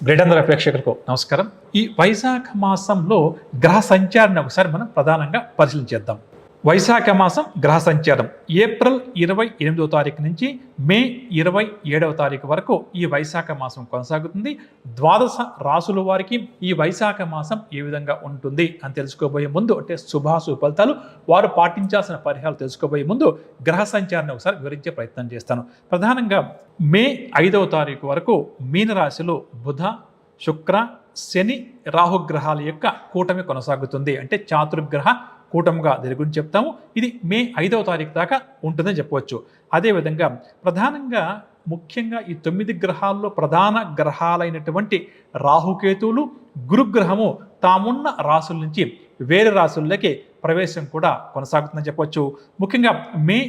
Great అందర ప్రేక్షకులకు నమస్కారం. ఈ వైశాఖ మాసంలో గ్రహ సంచారాన్ని ఒకసారి మనం ప్రధానంగా పరిశీలించేద్దాం. వైశాఖ మాసం గ్రహ సంచారం ఏప్రిల్ 28వ తారీఖు నుంచి మే 27వ తారీఖు వరకు ఈ వైశాఖ మాసం కొనసాగుతుంది. ద్వాదశ రాసుల వారికి ఈ వైశాఖ మాసం ఏ విధంగా ఉంటుంది అని తెలుసుకోబోయే ముందు, అంటే శుభాశుభ ఫలితాలు, వారు పాటించాల్సిన పరిహారాలు తెలుసుకోబోయే ముందు గ్రహ సంచారాన్ని ఒకసారి వివరించే ప్రయత్నం చేస్తాను. ప్రధానంగా మే 5వ తారీఖు వరకు మీనరాశిలో బుధ, శుక్ర, శని, రాహుగ్రహాల యొక్క కూటమి కొనసాగుతుంది. అంటే చాతుర్గ్రహ కూటమిగా దీని గురించి చెప్తాము. ఇది మే 5వ తారీఖు దాకా ఉంటుందని చెప్పవచ్చు. అదేవిధంగా ప్రధానంగా ముఖ్యంగా ఈ 9 గ్రహాల్లో ప్రధాన గ్రహాలైనటువంటి రాహుకేతువులు, గురుగ్రహము తామున్న రాసుల నుంచి వేరే రాసుల్లోకి ప్రవేశం కూడా కొనసాగుతుందని చెప్పవచ్చు. ముఖ్యంగా మే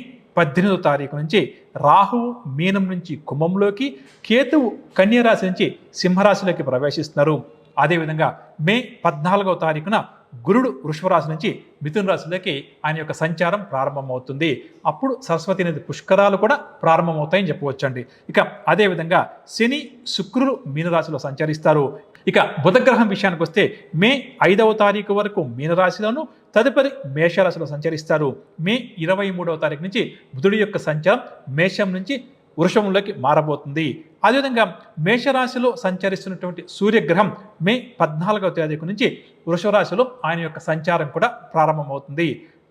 18వ తారీఖు నుంచి రాహువు మీనం నుంచి కుంభంలోకి, కేతువు కన్యరాశి నుంచి సింహరాశిలోకి ప్రవేశిస్తున్నారు. అదేవిధంగా మే 14వ తారీఖున గురుడు వృషభరాశి నుంచి మిథున రాశిలోకి ఆయన యొక్క సంచారం ప్రారంభమవుతుంది. అప్పుడు సరస్వతి నది పుష్కరాలు కూడా ప్రారంభమవుతాయని చెప్పవచ్చండి. ఇక అదేవిధంగా శని, శుక్రులు మీనరాశిలో సంచరిస్తారు. ఇక బుధగ్రహం విషయానికి వస్తే మే 5వ తారీఖు వరకు మీనరాశిలోను, తదుపరి మేషరాశిలో సంచరిస్తారు. మే 23వ తారీఖు నుంచి బుధుడి యొక్క సంచారం మేషం నుంచి వృషభంలోకి మారబోతుంది. అదేవిధంగా మేషరాశిలో సంచరిస్తున్నటువంటి సూర్యగ్రహం మే 14వ తారీఖు నుంచి వృషభ రాశిలో ఆయన యొక్క సంచారం కూడా ప్రారంభమవుతుంది.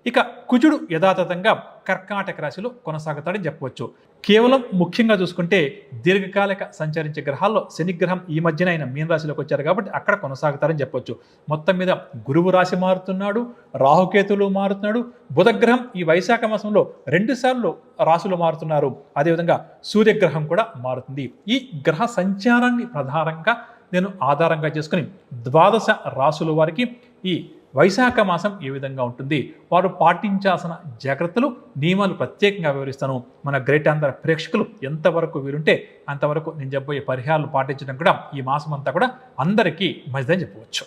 ఇక కుజుడు యథాతథంగా కర్కాటక రాశిలో కొనసాగుతాడని చెప్పవచ్చు. కేవలం ముఖ్యంగా చూసుకుంటే దీర్ఘకాలిక సంచరించే గ్రహాల్లో శనిగ్రహం ఈ మధ్యన ఆయన మీన రాశిలోకి వచ్చారు కాబట్టి అక్కడ కొనసాగుతారని చెప్పొచ్చు. మొత్తం మీద గురువు రాశి మారుతున్నాడు, రాహుకేతులు మారుతున్నాడు, బుధగ్రహం ఈ వైశాఖ మాసంలో 2 సార్లు రాశులు మారుతున్నారు. అదేవిధంగా సూర్యగ్రహం కూడా మారుతుంది. ఈ గ్రహ సంచారాన్ని ప్రధానంగా నేను ఆధారంగా చేసుకుని ద్వాదశ రాశుల వారికి ఈ వైశాఖ మాసం ఏ విధంగా ఉంటుంది, వారు పాటించాల్సిన జాగ్రత్తలు, నియమాలు ప్రత్యేకంగా వివరిస్తాను. మన గ్రేట్ ఆంధ్ర ప్రేక్షకులు ఎంతవరకు వీరుంటే అంతవరకు నేను చెప్పబోయే పరిహారాలు పాటించడం కూడా ఈ మాసం అంతా కూడా అందరికీ మంచిదని చెప్పవచ్చు.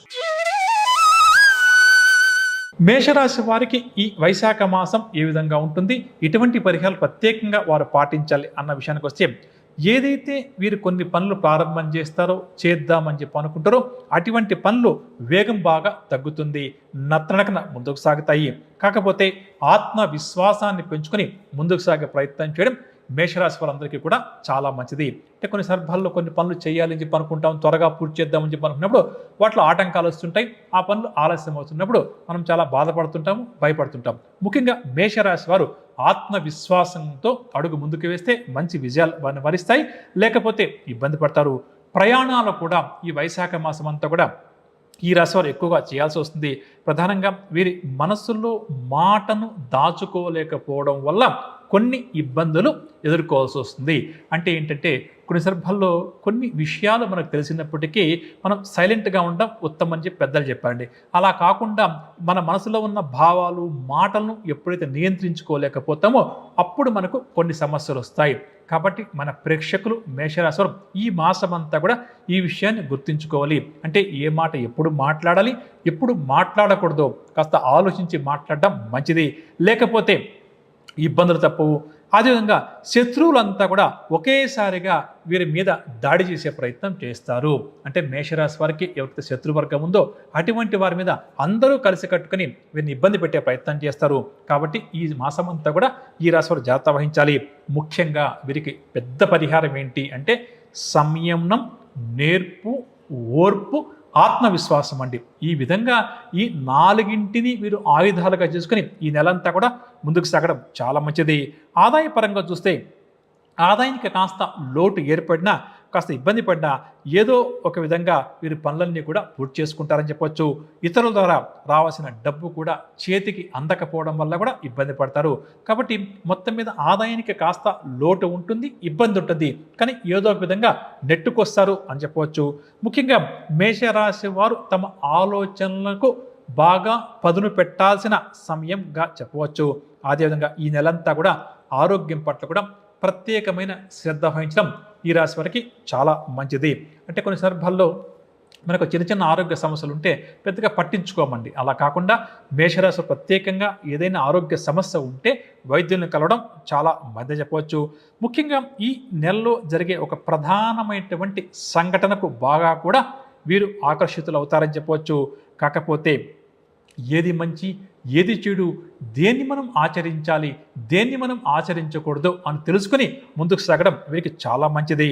మేషరాశి వారికి ఈ వైశాఖ మాసం ఏ విధంగా ఉంటుంది, ఇటువంటి పరిహారాలు ప్రత్యేకంగా వారు పాటించాలి అన్న విషయానికి వస్తే, ఏదైతే వీరు కొన్ని పనులు ప్రారంభం చేస్తారో, చేద్దామని చెప్పి అనుకుంటారో అటువంటి పనులు వేగం బాగా తగ్గుతుంది, నత్తనడకన ముందుకు సాగుతాయి. కాకపోతే ఆత్మవిశ్వాసాన్ని పెంచుకొని ముందుకు సాగే ప్రయత్నం చేయడం మేషరాశి వారందరికీ కూడా చాలా మంచిది. అంటే కొన్ని సందర్భాల్లో కొన్ని పనులు చేయాలని చెప్పి అనుకుంటాం, త్వరగా పూర్తి చేద్దామని చెప్పి అనుకున్నప్పుడు వాటిలో ఆటంకాలు వస్తుంటాయి. ఆ పనులు ఆలస్యం అవుతున్నప్పుడు మనం చాలా బాధపడుతుంటాము, భయపడుతుంటాం. ముఖ్యంగా మేషరాశి వారు ఆత్మవిశ్వాసంతో అడుగు ముందుకు వేస్తే మంచి విజయాలు వారిని వరిస్తాయి, లేకపోతే ఇబ్బంది పడతారు. ప్రయాణాలు కూడా ఈ వైశాఖ మాసం అంతా కూడా ఈ రాశి వారు ఎక్కువగా చేయాల్సి వస్తుంది. ప్రధానంగా వీరి మనస్సులో మాటను దాచుకోలేకపోవడం వల్ల కొన్ని ఇబ్బందులు ఎదుర్కోవాల్సి వస్తుంది. అంటే ఏంటంటే కొన్ని సందర్భాల్లో కొన్ని విషయాలు మనకు తెలిసినప్పటికీ మనం సైలెంట్గా ఉండడం ఉత్తమం అని చెప్పి పెద్దలు చెప్పారండి. అలా కాకుండా మన మనసులో ఉన్న భావాలు, మాటలను ఎప్పుడైతే నియంత్రించుకోలేకపోతామో అప్పుడు మనకు కొన్ని సమస్యలు వస్తాయి. కాబట్టి మన ప్రేక్షకులు మేషరాశి వారు ఈ మాసం అంతా కూడా ఈ విషయాన్ని గుర్తుంచుకోవాలి. అంటే ఏ మాట ఎప్పుడు మాట్లాడాలి, ఎప్పుడు మాట్లాడకూడదో కాస్త ఆలోచించి మాట్లాడడం మంచిది, లేకపోతే ఇబ్బందులు తప్పవు. అదేవిధంగా శత్రువులంతా కూడా ఒకేసారిగా వీరి మీద దాడి చేసే ప్రయత్నం చేస్తారు. అంటే మేషరాశి వారికి ఎవరైతే శత్రువర్గం ఉందో అటువంటి వారి మీద అందరూ కలిసి కట్టుకుని వీరిని ఇబ్బంది పెట్టే ప్రయత్నం చేస్తారు. కాబట్టి ఈ మాసం అంతా కూడా ఈ రాశి వారు జాగ్రత్త వహించాలి. ముఖ్యంగా వీరికి పెద్ద పరిహారం ఏంటి అంటే సంయమనం, నేర్పు, ఓర్పు, ఆత్మవిశ్వాసం అండి. ఈ విధంగా ఈ 4ంటిని వీరు ఆయుధాలుగా చేసుకుని ఈ నెలంతా కూడా ముందుకు సాగడం చాలా మంచిది. ఆదాయపరంగా చూస్తే ఆదాయానికి కాస్త లోటు ఏర్పడినా, కాస్త ఇబ్బంది పడినా ఏదో ఒక విధంగా వీరి పనులన్నీ కూడా పూర్తి చేసుకుంటారని చెప్పొచ్చు. ఇతరుల ద్వారా రావాల్సిన డబ్బు కూడా చేతికి అందకపోవడం వల్ల కూడా ఇబ్బంది పడతారు. కాబట్టి మొత్తం మీద ఆదాయానికి కాస్త లోటు ఉంటుంది, ఇబ్బంది ఉంటుంది, కానీ ఏదో ఒక విధంగా నెట్టుకొస్తారు అని చెప్పవచ్చు. ముఖ్యంగా మేషరాశి వారు తమ ఆలోచనలకు బాగా పదును పెట్టాల్సిన సమయంగా చెప్పవచ్చు. అదేవిధంగా ఈ నెలంతా కూడా ఆరోగ్యం పట్ల కూడా ప్రత్యేకమైన శ్రద్ధ వహించడం ఈ రాశి వారికి చాలా మంచిది. అంటే కొన్ని సందర్భాల్లో మనకు చిన్న చిన్న ఆరోగ్య సమస్యలు ఉంటే పెద్దగా పట్టించుకోమండి. అలా కాకుండా మేషరాశి ప్రత్యేకంగా ఏదైనా ఆరోగ్య సమస్య ఉంటే వైద్యుల్ని కలవడం చాలా మంచిదని చెప్పవచ్చు. ముఖ్యంగా ఈ నెలలో జరిగే ఒక ప్రధానమైనటువంటి సంఘటనకు బాగా కూడా వీరు ఆకర్షితులు అవుతారని చెప్పవచ్చు. కాకపోతే ఏది మంచి, ఏది చెడు, దేన్ని మనం ఆచరించాలి, దేన్ని మనం ఆచరించకూడదు అని తెలుసుకుని ముందుకు సాగడం వీరికి చాలా మంచిది.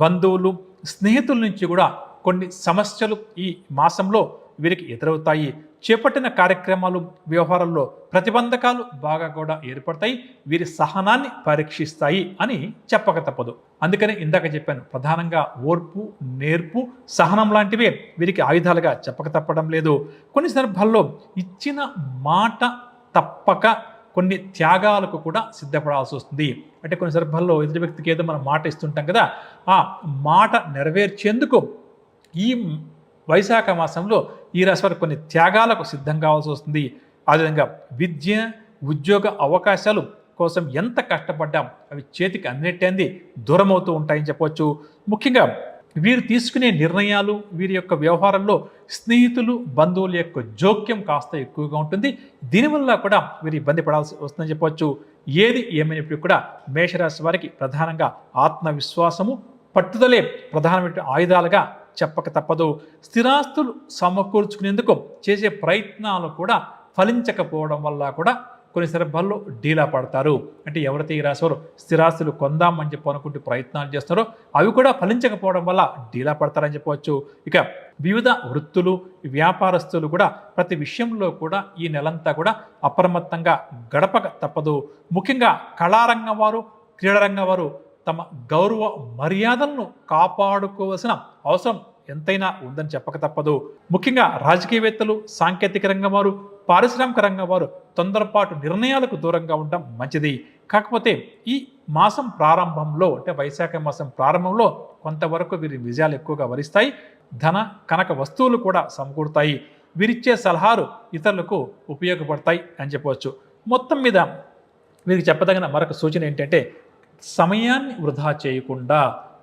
బంధువులు, స్నేహితుల నుంచి కూడా కొన్ని సమస్యలు ఈ మాసంలో వీరికి ఎదురవుతాయి. చేపట్టిన కార్యక్రమాలు, వ్యవహారాల్లో ప్రతిబంధకాలు బాగా కూడా ఏర్పడతాయి. వీరి సహనాన్ని పరీక్షిస్తాయి అని చెప్పక తప్పదు. అందుకని ఇందాక చెప్పాను, ప్రధానంగా ఓర్పు, నేర్పు, సహనం లాంటివే వీరికి ఆయుధాలుగా చెప్పక తప్పడం లేదు. కొన్ని సందర్భాల్లో ఇచ్చిన మాట తప్పక కొన్ని త్యాగాలకు కూడా సిద్ధపడాల్సి వస్తుంది. అంటే కొన్ని సందర్భాల్లో ఎదుటి వ్యక్తికి ఏదో మనం మాట ఇస్తుంటాం కదా, ఆ మాట నెరవేర్చేందుకు ఈ వైశాఖ మాసంలో ఈ రాశి వారు కొన్ని త్యాగాలకు సిద్ధం కావాల్సి వస్తుంది. అదేవిధంగా విద్య, ఉద్యోగ అవకాశాలు కోసం ఎంత కష్టపడ్డాం అవి చేతికి అందినట్టేంది దూరమవుతూ ఉంటాయని చెప్పవచ్చు. ముఖ్యంగా వీరు తీసుకునే నిర్ణయాలు, వీరి యొక్క వ్యవహారంలో స్నేహితులు, బంధువుల యొక్క జోక్యం కాస్త ఎక్కువగా ఉంటుంది. దీనివల్ల కూడా వీరు ఇబ్బంది పడాల్సి వస్తుందని చెప్పవచ్చు. ఏది ఏమైనప్పుడు కూడా మేషరాశి వారికి ప్రధానంగా ఆత్మవిశ్వాసము, పట్టుదలే ప్రధానమైన ఆయుధాలుగా చెప్పక తప్పదు. స్థిరాస్తులు సమకూర్చుకునేందుకు చేసే ప్రయత్నాలు కూడా ఫలించకపోవడం వల్ల కూడా కొన్ని సందర్భాల్లో డీలా పడతారు. అంటే ఎవరైతే ఈ రాశివారు స్థిరాస్తులు కొందామని చెప్పి అనుకుంటూ ప్రయత్నాలు చేస్తారో అవి కూడా ఫలించకపోవడం వల్ల డీలా పడతారని చెప్పవచ్చు. ఇక వివిధ వృత్తులు, వ్యాపారస్తులు కూడా ప్రతి విషయంలో కూడా ఈ నెలంతా కూడా అప్రమత్తంగా గడపక తప్పదు. ముఖ్యంగా కళారంగం వారు, క్రీడారంగం వారు తమ గౌరవ మర్యాదలను కాపాడుకోవాల్సిన అవసరం ఎంతైనా ఉందని చెప్పక తప్పదు. ముఖ్యంగా రాజకీయవేత్తలు, సాంకేతిక రంగం వారు, పారిశ్రామిక రంగం వారు తొందరపాటు నిర్ణయాలకు దూరంగా ఉండడం మంచిది. కాకపోతే ఈ మాసం ప్రారంభంలో, అంటే వైశాఖ మాసం ప్రారంభంలో కొంతవరకు వీరి విజయాలు ఎక్కువగా వరిస్తాయి. ధన, కనక వస్తువులు కూడా సమకూరుతాయి. వీరిచ్చే సలహాలు ఇతరులకు ఉపయోగపడతాయి అని చెప్పవచ్చు. మొత్తం మీద వీరికి చెప్పదగిన మరొక సూచన ఏంటంటే సమయాన్ని వృధా చేయకుండా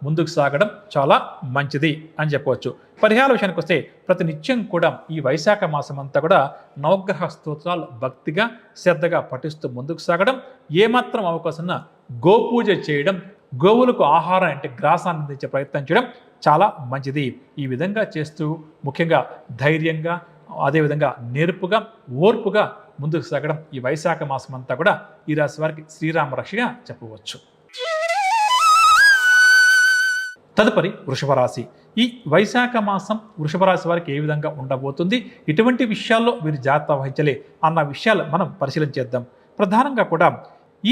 ముందుకు సాగడం చాలా మంచిది అని చెప్పవచ్చు. పరిహార విషయానికి వస్తే ప్రతి నిత్యం కూడా ఈ వైశాఖ మాసం అంతా కూడా నవగ్రహ స్తోత్రాలు భక్తిగా, శ్రద్ధగా పఠిస్తూ ముందుకు సాగడం, ఏమాత్రం అవకాశం గోపూజ చేయడం, గోవులకు ఆహారం అంటే గ్రాసాన్ని అందించే ప్రయత్నం చేయడం చాలా మంచిది. ఈ విధంగా చేస్తూ ముఖ్యంగా ధైర్యంగా, అదేవిధంగా నేర్పుగా, ఓర్పుగా ముందుకు సాగడం ఈ వైశాఖ మాసం అంతా కూడా ఈ రాశి వారికి శ్రీరామ రక్షగా చెప్పవచ్చు. తదుపరి వృషభ రాశి. ఈ వైశాఖ మాసం వృషభ రాశి వారికి ఏ విధంగా ఉండబోతుంది, ఇటువంటి విషయాల్లో వీరు జాగ్రత్త వహించలే అన్న విషయాలు మనం పరిశీలన చేద్దాం. ప్రధానంగా కూడా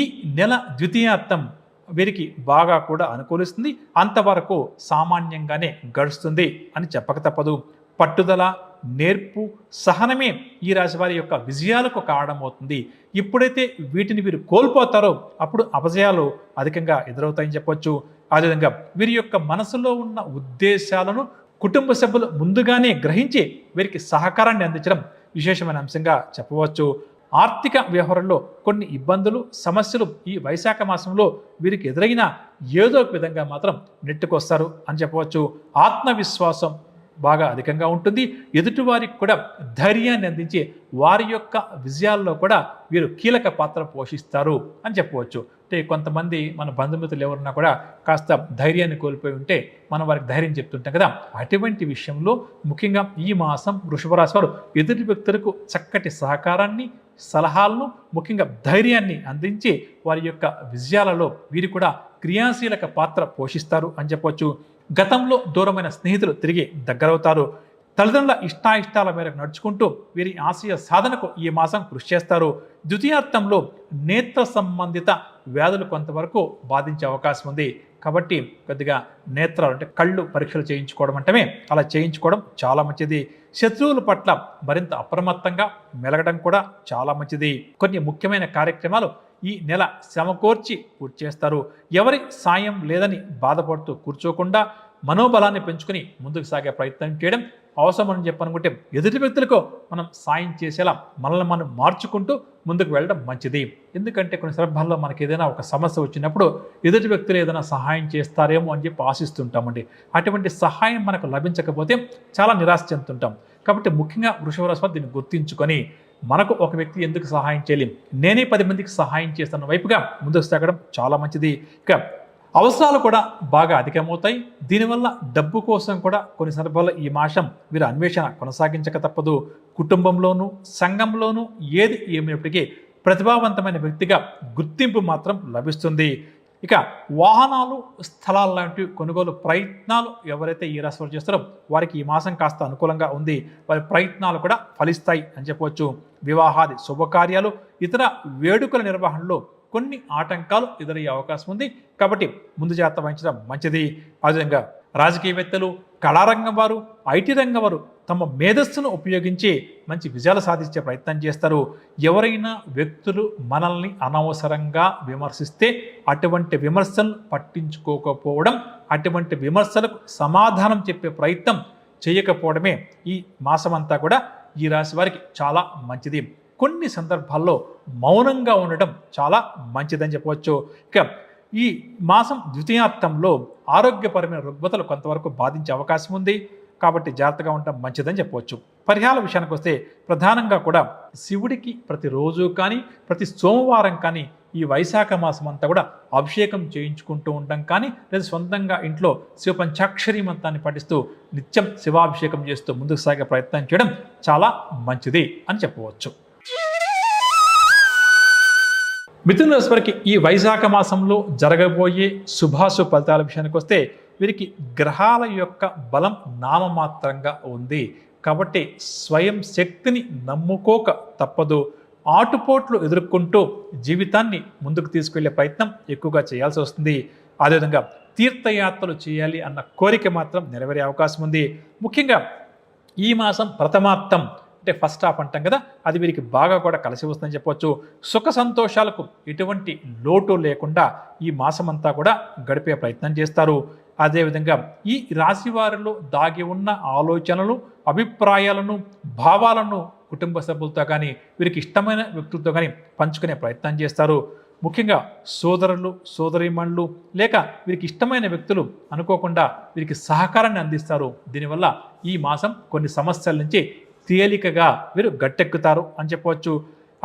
ఈ నెల ద్వితీయార్థం వీరికి బాగా కూడా అనుకూలిస్తుంది. అంతవరకు సామాన్యంగానే గడుస్తుంది అని చెప్పక తప్పదు. పట్టుదల, నేర్పు, సహనమే ఈ రాశి వారి యొక్క విజయాలకు కారణమవుతుంది. ఎప్పుడైతే వీటిని వీరు కోల్పోతారో అప్పుడు అపజయాలు అధికంగా ఎదురవుతాయని చెప్పొచ్చు. అదేవిధంగా వీరి యొక్క మనసులో ఉన్న ఉద్దేశాలను కుటుంబ సభ్యులు ముందుగానే గ్రహించి వీరికి సహకారాన్ని అందించడం విశేషమైన అంశంగా చెప్పవచ్చు. ఆర్థిక వ్యవహారంలో కొన్ని ఇబ్బందులు, సమస్యలు ఈ వైశాఖ మాసంలో వీరికి ఎదురైన ఏదో ఒక విధంగా మాత్రం నెట్టుకొస్తారు అని చెప్పవచ్చు. ఆత్మవిశ్వాసం బాగా అధికంగా ఉంటుంది. ఎదుటివారికి కూడా ధైర్యాన్ని అందించి వారి యొక్క విజయాల్లో కూడా వీరు కీలక పాత్ర పోషిస్తారు అని చెప్పవచ్చు. అంటే కొంతమంది మన బంధుమిత్రులు ఎవరున్నా కూడా కాస్త ధైర్యాన్ని కోల్పోయి ఉంటే మనం వారికి ధైర్యం చెప్తుంటాం కదా, అటువంటి విషయంలో ముఖ్యంగా ఈ మాసం వృషభ రాశి వారు ఎదుటి వ్యక్తులకు చక్కటి సహకారాన్ని, సలహాలను, ముఖ్యంగా ధైర్యాన్ని అందించి వారి యొక్క విజయాలలో వీరు కూడా క్రియాశీలక పాత్ర పోషిస్తారు అని చెప్పవచ్చు. గతంలో దూరమైన స్నేహితులు తిరిగి దగ్గరవుతారు. తల్లిదండ్రుల ఇష్టాయిష్టాల మేరకు నడుచుకుంటూ వీరి ఆశయ సాధనకు ఈ మాసం కృషి చేస్తారు. ద్వితీయార్థంలో నేత్ర సంబంధిత వ్యాధులు కొంతవరకు బాధించే అవకాశం ఉంది. కాబట్టి కొద్దిగా నేత్రాలు అంటే కళ్ళు పరీక్షలు చేయించుకోవడం అంటమే అలా చేయించుకోవడం చాలా మంచిది. శత్రువుల పట్ల మరింత అప్రమత్తంగా మెలగడం కూడా చాలా మంచిది. కొన్ని ముఖ్యమైన కార్యక్రమాలు ఈ నెల సమకూర్చి పూర్తి చేస్తారు. ఎవరి సాయం లేదని బాధపడుతూ కూర్చోకుండా మనోబలాన్ని పెంచుకుని ముందుకు సాగే ప్రయత్నం చేయడం అవసరం అని చెప్పనుకుంటే ఎదుటి వ్యక్తులకు మనం సాయం చేసేలా మనల్ని మనం మార్చుకుంటూ ముందుకు వెళ్ళడం మంచిది. ఎందుకంటే కొన్ని సందర్భాల్లో మనకి ఏదైనా ఒక సమస్య వచ్చినప్పుడు ఎదుటి వ్యక్తులు ఏదైనా సహాయం చేస్తారేమో అని చెప్పి ఆశిస్తుంటామండి. అటువంటి సహాయం మనకు లభించకపోతే చాలా నిరాశ చెందుతుంటాం. కాబట్టి ముఖ్యంగా వృషభ రాశి వారు దీన్ని గుర్తించుకొని మనకు ఒక వ్యక్తి ఎందుకు సహాయం చేయలేం, నేనే 10 మందికి సహాయం చేస్తున్న వైపుగా ముందుకు సాగడం చాలా మంచిది. ఇక అవసరాలు కూడా బాగా అధికమవుతాయి. దీనివల్ల డబ్బు కోసం కూడా కొన్ని సందర్భాల్లో ఈ మాసం వీరు అన్వేషణ కొనసాగించక తప్పదు. కుటుంబంలోనూ సంఘంలోనూ ఏది ఏమైనప్పటికీ ప్రతిభావంతమైన వ్యక్తిగా గుర్తింపు మాత్రం లభిస్తుంది. ఇక వాహనాలు స్థలాలు లాంటి కొనుగోలు ప్రయత్నాలు ఎవరైతే ఈ రాశి వారు చేస్తారో వారికి ఈ మాసం కాస్త అనుకూలంగా ఉంది. వారి ప్రయత్నాలు కూడా ఫలిస్తాయి అని చెప్పవచ్చు. వివాహాది శుభకార్యాలు ఇతర వేడుకల నిర్వహణలో కొన్ని ఆటంకాలు ఎదురయ్యే అవకాశం ఉంది. కాబట్టి ముందు జాగ్రత్త వహించడం మంచిది. అదేవిధంగా రాజకీయవేత్తలు, కళారంగం వారు, ఐటీ రంగం వారు తమ మేధస్సును ఉపయోగించి మంచి విజయాలు సాధించే ప్రయత్నం చేస్తారు. ఎవరైనా వ్యక్తులు మనల్ని అనవసరంగా విమర్శిస్తే అటువంటి విమర్శలు పట్టించుకోకపోవడం, అటువంటి విమర్శలకు సమాధానం చెప్పే ప్రయత్నం చేయకపోవడమే ఈ మాసమంతా కూడా ఈ రాశి వారికి చాలా మంచిది. కొన్ని సందర్భాల్లో మౌనంగా ఉండటం చాలా మంచిదని చెప్పవచ్చు. ఇక ఈ మాసం ద్వితీయార్థంలో ఆరోగ్యపరమైన రుగ్మతలు కొంతవరకు బాధించే అవకాశం ఉంది. కాబట్టి జాగ్రత్తగా ఉండటం మంచిదని చెప్పవచ్చు. పరిహార విషయానికి వస్తే ప్రధానంగా కూడా శివుడికి ప్రతిరోజు కానీ ప్రతి సోమవారం కానీ ఈ వైశాఖ మాసం అంతా కూడా అభిషేకం చేయించుకుంటూ ఉండడం కానీ లేదా సొంతంగా ఇంట్లో శివ పంచాక్షరి మంత్రాన్ని పఠిస్తూ నిత్యం శివాభిషేకం చేస్తూ ముందుకు సాగే ప్రయత్నం చేయడం చాలా మంచిది అని చెప్పవచ్చు. మిథున రాశి వారికి ఈ వైశాఖ మాసంలో జరగబోయే శుభాశుభ ఫలితాల విషయానికి వస్తే వీరికి గ్రహాల యొక్క బలం నామమాత్రంగా ఉంది. కాబట్టి స్వయం శక్తిని నమ్ముకోక తప్పదు. ఆటుపోట్లు ఎదుర్కొంటూ జీవితాన్ని ముందుకు తీసుకెళ్లే ప్రయత్నం ఎక్కువగా చేయాల్సి వస్తుంది. అదేవిధంగా తీర్థయాత్రలు చేయాలి అన్న కోరిక మాత్రం నెరవేరే అవకాశం ఉంది. ముఖ్యంగా ఈ మాసం ప్రథమార్థం అంటే ఫస్ట్ హాఫ్ అంటాం కదా, అది వీరికి బాగా కూడా కలిసి వస్తుందని చెప్పవచ్చు. సుఖ సంతోషాలకు ఎటువంటి లోటు లేకుండా ఈ మాసం అంతా కూడా గడిపే ప్రయత్నం చేస్తారు. అదేవిధంగా ఈ రాశి వారిలో దాగి ఉన్న ఆలోచనలు, అభిప్రాయాలను, భావాలను కుటుంబ సభ్యులతో కానీ వీరికి ఇష్టమైన వ్యక్తులతో కానీ పంచుకునే ప్రయత్నం చేస్తారు. ముఖ్యంగా సోదరులు, సోదరీమణులు లేక వీరికి ఇష్టమైన వ్యక్తులు అనుకోకుండా వీరికి సహకారాన్ని అందిస్తారు. దీనివల్ల ఈ మాసం కొన్ని సమస్యల నుంచి తేలికగా వీరు గట్టెక్కుతారు అని చెప్పవచ్చు.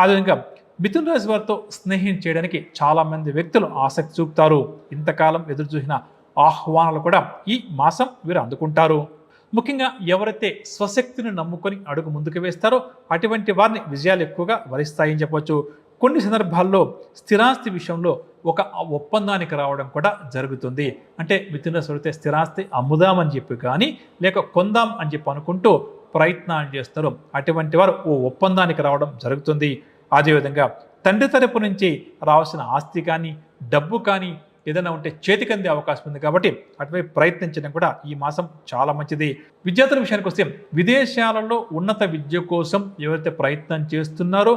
అదేవిధంగా మిథున రాశి వారితో స్నేహం చేయడానికి చాలామంది వ్యక్తులు ఆసక్తి చూపుతారు. ఇంతకాలం ఎదురు చూసిన ఆహ్వానాలు కూడా ఈ మాసం వీరు అందుకుంటారు. ముఖ్యంగా ఎవరైతే స్వశక్తిని నమ్ముకొని అడుగు ముందుకు వేస్తారో అటువంటి వారిని విజయాలు ఎక్కువగా వరిస్తాయని చెప్పవచ్చు. కొన్ని సందర్భాల్లో స్థిరాస్తి విషయంలో ఒక ఒప్పందానికి రావడం కూడా జరుగుతుంది. అంటే మిథున రాశి వారైతే స్థిరాస్తి అమ్ముదామని చెప్పి కానీ లేక కొందాం అని చెప్పి అనుకుంటూ ప్రయత్నాలు చేస్తారు. అటువంటి వారు ఓ ఒప్పందానికి రావడం జరుగుతుంది. అదేవిధంగా తండ్రి తరపు నుంచి రావాల్సిన ఆస్తి కానీ డబ్బు కానీ ఏదైనా ఉంటే చేతికి అందే అవకాశం ఉంది. కాబట్టి అటువైపు ప్రయత్నించడం కూడా ఈ మాసం చాలా మంచిది. విద్యార్థుల విషయానికి వస్తే విదేశాలలో ఉన్నత విద్య కోసం ఎవరైతే ప్రయత్నం చేస్తున్నారో,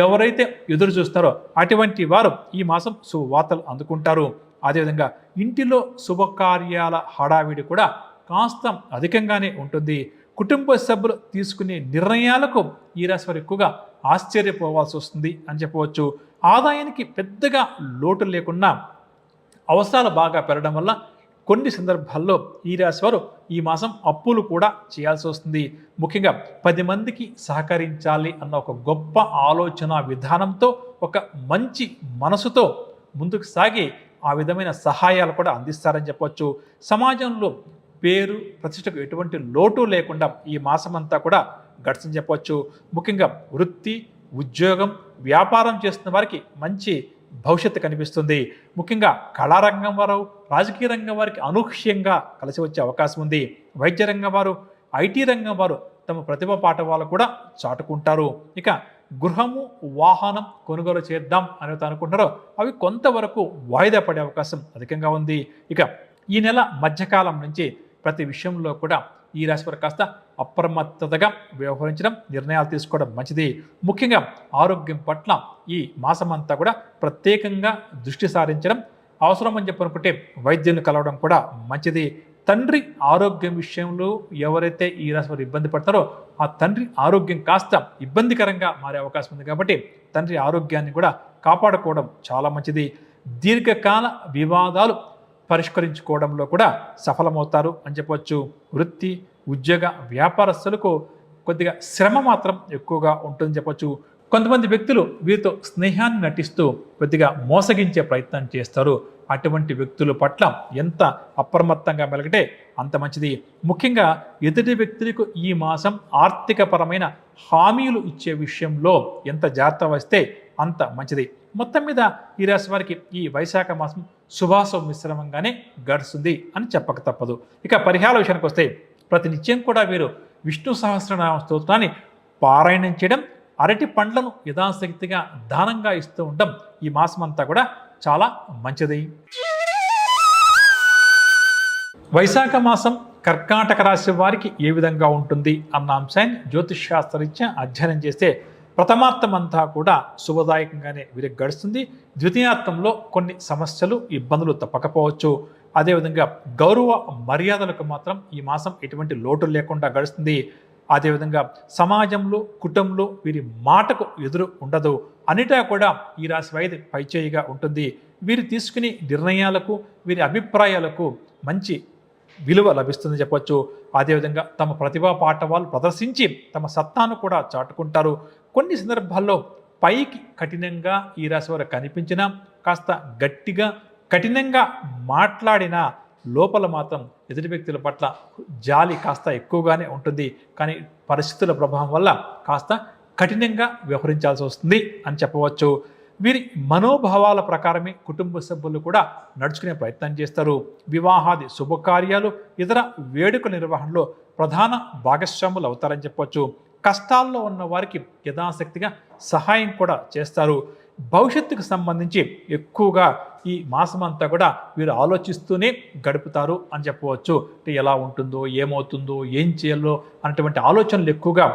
ఎవరైతే ఎదురు చూస్తారో అటువంటి వారు ఈ మాసం శుభవార్తలు అందుకుంటారు. అదేవిధంగా ఇంటిలో శుభకార్యాల హడావిడి కూడా కాస్త అధికంగానే ఉంటుంది. కుటుంబ సభ్యులు తీసుకునే నిర్ణయాలకు ఈ రాశి వారు ఎక్కువగా ఆశ్చర్యపోవాల్సి వస్తుంది అని చెప్పవచ్చు. ఆదాయానికి పెద్దగా లోటు లేకుండా అవసరాలు బాగా పెరగడం వల్ల కొన్ని సందర్భాల్లో ఈ రాశి వారు ఈ మాసం అప్పులు కూడా చేయాల్సి వస్తుంది. ముఖ్యంగా 10 మందికి సహకరించాలి అన్న ఒక గొప్ప ఆలోచన విధానంతో, ఒక మంచి మనసుతో ముందుకు సాగి ఆ విధమైన సహాయాలు కూడా అందిస్తారని చెప్పవచ్చు. సమాజంలో పేరు ప్రతిష్టకు ఎటువంటి లోటు లేకుండా ఈ మాసమంతా కూడా గడిచని చెప్పవచ్చు. ముఖ్యంగా వృత్తి, ఉద్యోగం, వ్యాపారం చేస్తున్న వారికి మంచి భవిష్యత్తు కనిపిస్తుంది. ముఖ్యంగా కళారంగం వారు, రాజకీయ రంగం వారికి అనూహ్యంగా కలిసి వచ్చే అవకాశం ఉంది. వైద్య రంగం వారు, ఐటీ రంగం వారు తమ ప్రతిభ పాఠవాలు కూడా చాటుకుంటారు. ఇక గృహము, వాహనం కొనుగోలు చేద్దాం అనేది అనుకుంటారో అవి కొంతవరకు వాయిదా పడే అవకాశం అధికంగా ఉంది. ఇక ఈ నెల మధ్యకాలం నుంచి ప్రతి విషయంలో కూడా ఈ రాశి వారు కాస్త అప్రమత్తతగా వ్యవహరించడం, నిర్ణయాలు తీసుకోవడం మంచిది. ముఖ్యంగా ఆరోగ్యం పట్ల ఈ మాసమంతా కూడా ప్రత్యేకంగా దృష్టి సారించడం అవసరం అని చెప్పనుకుంటే వైద్యులను కలవడం కూడా మంచిది. తండ్రి ఆరోగ్యం విషయంలో ఎవరైతే ఈ రాశి వారు ఇబ్బంది పడతారో ఆ తండ్రి ఆరోగ్యం కాస్త ఇబ్బందికరంగా మారే అవకాశం ఉంది కాబట్టి తండ్రి ఆరోగ్యాన్ని కూడా కాపాడుకోవడం చాలా మంచిది. దీర్ఘకాల వివాదాలు పరిష్కరించుకోవడంలో కూడా సఫలమవుతారు అని చెప్పవచ్చు. వృత్తి, ఉద్యోగ, వ్యాపారస్తులకు కొద్దిగా శ్రమ మాత్రం ఎక్కువగా ఉంటుందని చెప్పొచ్చు. కొంతమంది వ్యక్తులు వీరితో స్నేహాన్ని నటిస్తూ కొద్దిగా మోసగించే ప్రయత్నం చేస్తారు. అటువంటి వ్యక్తుల పట్ల ఎంత అప్రమత్తంగా మెలగటే అంత మంచిది. ముఖ్యంగా ఎదుటి వ్యక్తులకు ఈ మాసం ఆర్థికపరమైన హామీలు ఇచ్చే విషయంలో ఎంత జాగ్రత్త వస్తే అంత మంచిది. మొత్తం మీద ఈ రాశి వారికి ఈ వైశాఖ మాసం శుభాశుభ మిశ్రమంగానే గడుస్తుంది అని చెప్పక తప్పదు. ఇక పరిహార విషయానికి వస్తే ప్రతినిత్యం కూడా వీరు విష్ణు సహస్రనామ స్తోత్రాన్ని పారాయణం చేయడం, అరటి పండ్లను యథాశక్తిగా దానంగా ఇస్తూ ఉండడం ఈ మాసం అంతా కూడా చాలా మంచిది. వైశాఖ మాసం కర్కాటక రాశి వారికి ఏ విధంగా ఉంటుంది అన్న అంశాన్ని జ్యోతిష్ శాస్త్రరీత్యా అధ్యయనం చేస్తే ప్రథమార్థం అంతా కూడా శుభదాయకంగానే వీరికి గడుస్తుంది. ద్వితీయార్థంలో కొన్ని సమస్యలు, ఇబ్బందులు తప్పకపోవచ్చు. అదేవిధంగా గౌరవ మర్యాదలకు మాత్రం ఈ మాసం ఎటువంటి లోటు లేకుండా గడుస్తుంది. అదేవిధంగా సమాజంలో, కుటుంబంలో వీరి మాటకు ఎదురు ఉండదు. అన్నిటా కూడా ఈ రాశి వారి పైచేయిగా ఉంటుంది. వీరు తీసుకునే నిర్ణయాలకు, వీరి అభిప్రాయాలకు మంచి విలువ లభిస్తుందని చెప్పొచ్చు. అదేవిధంగా తమ ప్రతిభా పాఠవాలు ప్రదర్శించి తమ సత్తాను కూడా చాటుకుంటారు. కొన్ని సందర్భాల్లో పైకి కఠినంగా ఈ రాశి వారు కనిపించినా, కాస్త గట్టిగా కఠినంగా మాట్లాడినా లోపల మాత్రం ఎదుటి వ్యక్తుల పట్ల జాలి కాస్త ఎక్కువగానే ఉంటుంది. కానీ పరిస్థితుల ప్రభావం వల్ల కాస్త కఠినంగా వ్యవహరించాల్సి వస్తుంది అని చెప్పవచ్చు. వీరి మనోభావాల ప్రకారమే కుటుంబ సభ్యులు కూడా నడుచుకునే ప్రయత్నం చేస్తారు. వివాహాది శుభకార్యాలు, ఇతర వేడుకల నిర్వహణలో ప్రధాన భాగస్వాములు అవుతారని చెప్పవచ్చు. కష్టాల్లో ఉన్న వారికి యథాశక్తిగా సహాయం కూడా చేస్తారు. భవిష్యత్తుకు సంబంధించి ఎక్కువగా ఈ మాసం అంతా కూడా వీరు ఆలోచిస్తూనే గడుపుతారు అని చెప్పవచ్చు. అంటే ఎలా ఉంటుందో, ఏమవుతుందో, ఏం చేయాలో అన్నటువంటి ఆలోచనలు ఎక్కువగా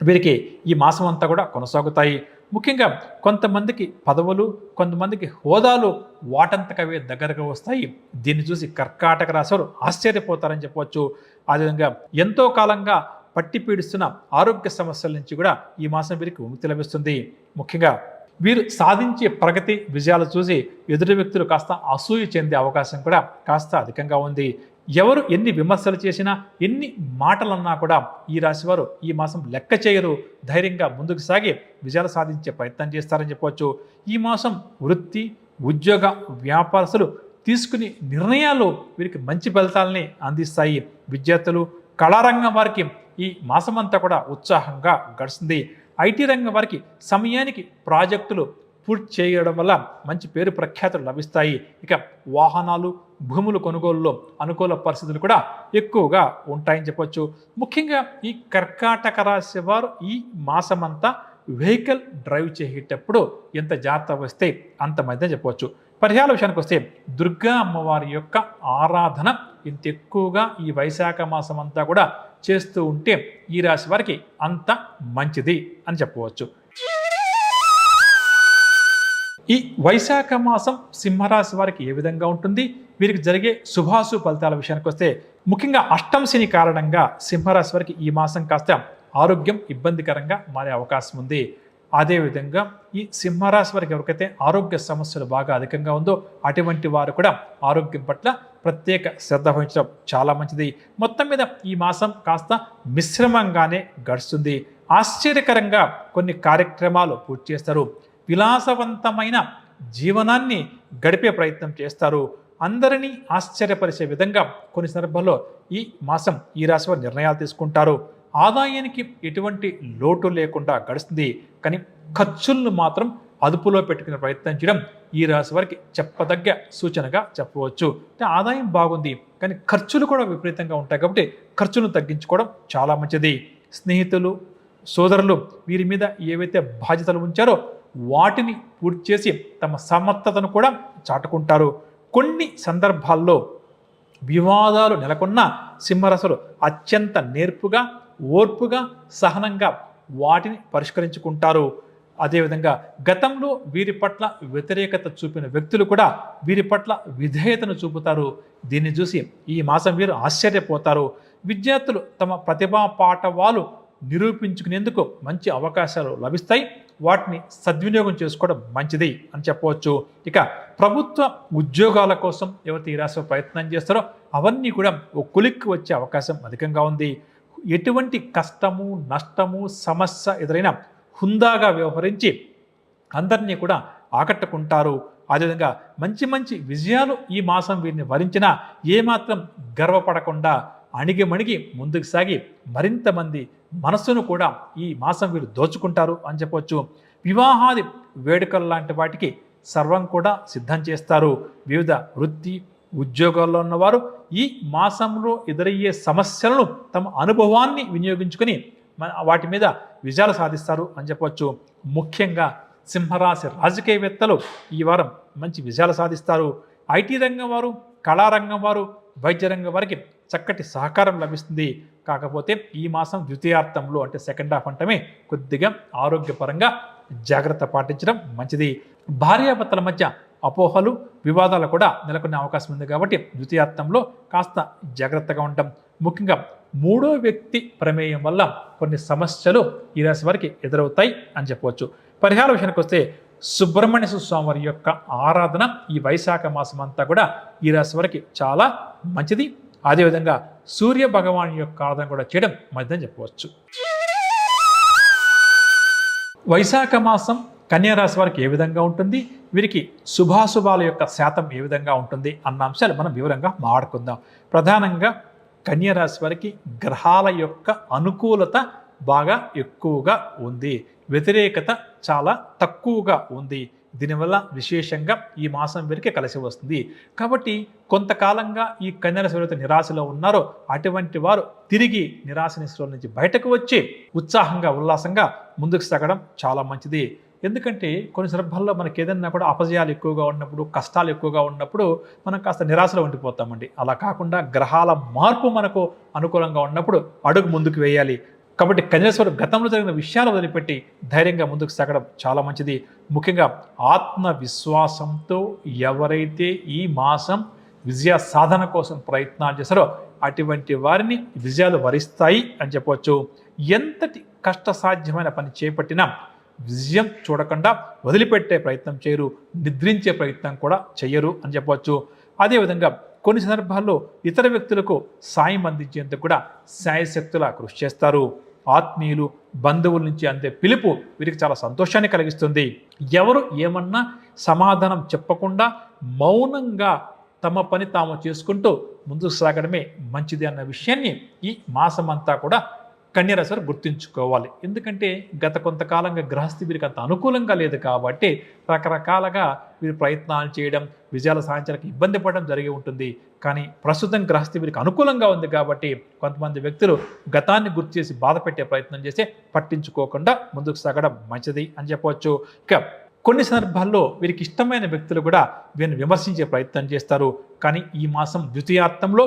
వీరికి ఈ మాసం అంతా కూడా కొనసాగుతాయి. ముఖ్యంగా కొంతమందికి పదవులు, కొంతమందికి హోదాలు వాటంతకవే దగ్గరగా వస్తాయి. దీన్ని చూసి కర్కాటక రాశి వారు ఆశ్చర్యపోతారని చెప్పవచ్చు. అదేవిధంగా ఎంతో కాలంగా పట్టి పీడిస్తున్న ఆరోగ్య సమస్యల నుంచి కూడా ఈ మాసం వీరికి విముక్తి లభిస్తుంది. ముఖ్యంగా వీరు సాధించే ప్రగతి, విజయాలు చూసి ఎదుటి వ్యక్తులు కాస్త అసూయ చెందే అవకాశం కూడా కాస్త అధికంగా ఉంది. ఎవరు ఎన్ని విమర్శలు చేసినా, ఎన్ని మాటలన్నా కూడా ఈ రాశివారు ఈ మాసం లెక్క చేయరు. ధైర్యంగా ముందుకు సాగి విజయాలు సాధించే ప్రయత్నం చేస్తారని చెప్పవచ్చు. ఈ మాసం వృత్తి, ఉద్యోగ, వ్యాపారస్తులు తీసుకునే నిర్ణయాలు వీరికి మంచి ఫలితాలని అందిస్తాయి. విద్యార్థులు, కళారంగం వారికి ఈ మాసం అంతా కూడా ఉత్సాహంగా గడుస్తుంది. ఐటీ రంగం వారికి సమయానికి ప్రాజెక్టులు పూర్తి చేయడం వల్ల మంచి పేరు ప్రఖ్యాతులు లభిస్తాయి. ఇక వాహనాలు, భూములు కొనుగోలులో అనుకూల పరిస్థితులు కూడా ఎక్కువగా ఉంటాయని చెప్పొచ్చు. ముఖ్యంగా ఈ కర్కాటక రాశి వారు ఈ మాసమంతా వెహికల్ డ్రైవ్ చేసేటప్పుడు ఎంత జాగ్రత్త వస్తే అంత మంచిదని చెప్పవచ్చు. పరిహార విషయానికి వస్తే దుర్గా అమ్మవారి యొక్క ఆరాధన ఇంత ఎక్కువగా ఈ వైశాఖ మాసం అంతా కూడా చేస్తూ ఉంటే ఈ రాశి వారికి అంత మంచిది అని చెప్పవచ్చు. ఈ వైశాఖ మాసం సింహరాశి వారికి ఏ విధంగా ఉంటుంది, వీరికి జరిగే శుభాశుభ ఫలితాల విషయానికి వస్తే ముఖ్యంగా అష్టమ శని కారణంగా సింహరాశి వారికి ఈ మాసం కాస్త ఆరోగ్యం ఇబ్బందికరంగా మారే అవకాశం ఉంది. అదేవిధంగా ఈ సింహరాశి వారికి ఎవరికైతే ఆరోగ్య సమస్యలు బాగా అధికంగా ఉందో అటువంటి వారు కూడా ఆరోగ్యం పట్ల ప్రత్యేక శ్రద్ధ వహించడం చాలా మంచిది. మొత్తం మీద ఈ మాసం కాస్త మిశ్రమంగానే గడుస్తుంది. ఆశ్చర్యకరంగా కొన్ని కార్యక్రమాలు పూర్తి చేస్తారు. విలాసవంతమైన జీవనాన్ని గడిపే ప్రయత్నం చేస్తారు. అందరినీ ఆశ్చర్యపరిచే విధంగా కొన్ని సందర్భాల్లో ఈ మాసం ఈ రాశి వారు నిర్ణయాలు తీసుకుంటారు. ఆదాయానికి ఎటువంటి లోటు లేకుండా గడుస్తుంది. కానీ ఖర్చులను మాత్రం అదుపులో పెట్టుకునే ప్రయత్నం చేయడం ఈ రాశి వారికి చెప్పదగ్గ సూచనగా చెప్పవచ్చు. అంటే ఆదాయం బాగుంది కానీ ఖర్చులు కూడా విపరీతంగా ఉంటాయి కాబట్టి ఖర్చులను తగ్గించుకోవడం చాలా మంచిది. స్నేహితులు, సోదరులు వీరి మీద ఏవైతే బాధ్యతలు ఉంచారో వాటిని పూర్తి చేసి తమ సమర్థతను కూడా చాటుకుంటారు. కొన్ని సందర్భాల్లో వివాదాలు నెలకొన్న సింహరాశులు అత్యంత నేర్పుగా, ఓర్పుగా, సహనంగా వాటిని పరిష్కరించుకుంటారు. అదేవిధంగా గతంలో వీరి పట్ల వ్యతిరేకత చూపిన వ్యక్తులు కూడా వీరి పట్ల విధేయతను చూపుతారు. దీన్ని చూసి ఈ మాసం వీరు ఆశ్చర్యపోతారు. విద్యార్థులు తమ ప్రతిభా పాఠవాలు నిరూపించుకునేందుకు మంచి అవకాశాలు లభిస్తాయి. వాటిని సద్వినియోగం చేసుకోవడం మంచిది అని చెప్పవచ్చు. ఇక ప్రభుత్వ ఉద్యోగాల కోసం ఎవరైతే ఈ రాశి ప్రయత్నం చేస్తారో అవన్నీ కూడా ఒక కొలిక్కి వచ్చే అవకాశం అధికంగా ఉంది. ఎటువంటి కష్టము, నష్టము, సమస్య ఎదురైనా హుందాగా వ్యవహరించి అందరినీ కూడా ఆకట్టుకుంటారు. అదేవిధంగా మంచి మంచి విజయాలు ఈ మాసం వీరిని వరించినా ఏమాత్రం గర్వపడకుండా అణిగిమణిగి ముందుకు సాగి మరింత మంది మనస్సును కూడా ఈ మాసం వీరు దోచుకుంటారు అని చెప్పవచ్చు. వివాహాది వేడుకలు లాంటి వాటికి సర్వం కూడా సిద్ధం చేస్తారు. వివిధ వృత్తి ఉద్యోగాల్లో ఉన్నవారు ఈ మాసంలో ఎదురయ్యే సమస్యలను తమ అనుభవాన్ని వినియోగించుకొని వాటి మీద విజయాలు సాధిస్తారు అని చెప్పవచ్చు. ముఖ్యంగా సింహరాశి రాజకీయవేత్తలు ఈ వారం మంచి విజయాలు సాధిస్తారు. ఐటీ రంగం వారు, కళారంగం వారు, వైద్య రంగం వారికి చక్కటి సహకారం లభిస్తుంది. కాకపోతే ఈ మాసం ద్వితీయార్థంలో అంటే సెకండ్ హాఫ్ అంటమే కొద్దిగా ఆరోగ్యపరంగా జాగ్రత్త పాటించడం మంచిది. భార్యాభర్తల మధ్య అపోహలు, వివాదాలు కూడా నెలకొనే అవకాశం ఉంది కాబట్టి ద్వితీయార్థంలో కాస్త జాగ్రత్తగా ఉండటం. ముఖ్యంగా మూడో వ్యక్తి ప్రమేయం వల్ల కొన్ని సమస్యలు ఈ రాశి వారికి ఎదురవుతాయి అని చెప్పవచ్చు. పరిహార విషయానికి వస్తే సుబ్రహ్మణ్య స్వామి వారి యొక్క ఆరాధన ఈ వైశాఖ మాసం అంతా కూడా ఈ రాశి వారికి చాలా మంచిది. అదేవిధంగా సూర్య భగవాన్ యొక్క ఆరాధన కూడా చేయడం మంచిదని చెప్పవచ్చు. వైశాఖ మాసం కన్యా రాశి వారికి ఏ విధంగా ఉంటుంది, వీరికి శుభాశుభాల యొక్క శాతం ఏ విధంగా ఉంటుంది అన్న అంశాలు మనం వివరంగా మాట్లాడుకుందాం. ప్రధానంగా కన్యా రాశి వారికి గ్రహాల యొక్క అనుకూలత బాగా ఎక్కువగా ఉంది, వ్యతిరేకత చాలా తక్కువగా ఉంది. దీనివల్ల విశేషంగా ఈ మాసం వీరికి కలిసి వస్తుంది. కాబట్టి కొంతకాలంగా ఈ కన్యా రాశి ఎవరైతే నిరాశలో ఉన్నారో అటువంటి వారు తిరిగి నిరాశ నిస్పృహ నుంచి బయటకు వచ్చి ఉత్సాహంగా ఉల్లాసంగా ముందుకు సాగడం చాలా మంచిది. ఎందుకంటే కొన్ని సందర్భాల్లో మనకి ఏదైనా కూడా అపజయాలు ఎక్కువగా ఉన్నప్పుడు, కష్టాలు ఎక్కువగా ఉన్నప్పుడు మనం కాస్త నిరాశలో ఉండిపోతామండి. అలా కాకుండా గ్రహాల మార్పు మనకు అనుకూలంగా ఉన్నప్పుడు అడుగు ముందుకు వేయాలి. కాబట్టి కన్యారాశి గతంలో జరిగిన విషయాలు వదిలిపెట్టి ధైర్యంగా ముందుకు సాగడం చాలా మంచిది. ముఖ్యంగా ఆత్మవిశ్వాసంతో ఎవరైతే ఈ మాసం విజయ సాధన కోసం ప్రయత్నాలు చేస్తారో అటువంటి వారిని విజయాలు వరిస్తాయి అని చెప్పవచ్చు. ఎంతటి కష్టసాధ్యమైన పని చేపట్టినా విజయం చూడకుండా వదిలిపెట్టే ప్రయత్నం చేయరు, నిద్రించే ప్రయత్నం కూడా చెయ్యరు అని చెప్పవచ్చు. అదేవిధంగా కొన్ని సందర్భాల్లో ఇతర వ్యక్తులకు సాయం అందించేందుకు కూడా శాయశక్తులా కృషి చేస్తారు. ఆత్మీయులు, బంధువుల నుంచి అందే పిలుపు వీరికి చాలా సంతోషాన్ని కలిగిస్తుంది. ఎవరు ఏమన్నా సమాధానం చెప్పకుండా మౌనంగా తమ పని తాము చేసుకుంటూ ముందుకు సాగడమే మంచిది అన్న విషయాన్ని ఈ మాసమంతా కూడా కన్యా రాశి వారు గుర్తుంచుకోవాలి. ఎందుకంటే గత కొంతకాలంగా గ్రహస్థి వీరికి అంత అనుకూలంగా లేదు కాబట్టి రకరకాలుగా వీరు ప్రయత్నాలు చేయడం, విజయాలు సాధించడానికి ఇబ్బంది పడడం జరిగి ఉంటుంది. కానీ ప్రస్తుతం గ్రహస్థి వీరికి అనుకూలంగా ఉంది కాబట్టి కొంతమంది వ్యక్తులు గతాన్ని గుర్తు చేసి బాధ పెట్టే ప్రయత్నం చేసి పట్టించుకోకుండా ముందుకు సాగడం మంచిది అని చెప్పవచ్చు. ఇక కొన్ని సందర్భాల్లో వీరికి ఇష్టమైన వ్యక్తులు కూడా వీరిని విమర్శించే ప్రయత్నం చేస్తారు. కానీ ఈ మాసం ద్వితీయార్థంలో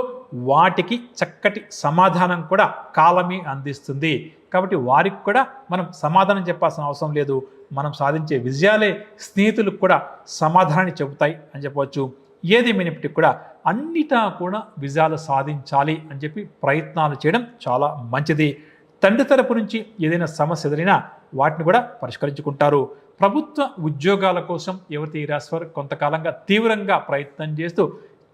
వాటికి చక్కటి సమాధానం కూడా కాలమే అందిస్తుంది. కాబట్టి వారికి కూడా మనం సమాధానం చెప్పాల్సిన అవసరం లేదు. మనం సాధించే విజయాలే స్నేహితులకు కూడా సమాధానాన్ని చెబుతాయి అని చెప్పవచ్చు. ఏదేమైనప్పటికీ కూడా అన్నిటా కూడా విజయాలు సాధించాలి అని చెప్పి ప్రయత్నాలు చేయడం చాలా మంచిది. తండ్రి తరపు నుంచి ఏదైనా సమస్య ఎదురైనా వాటిని కూడా పరిష్కరించుకుంటారు. ప్రభుత్వ ఉద్యోగాల కోసం ఎవరైతే ఈ రాశి వారు కొంతకాలంగా తీవ్రంగా ప్రయత్నం చేస్తూ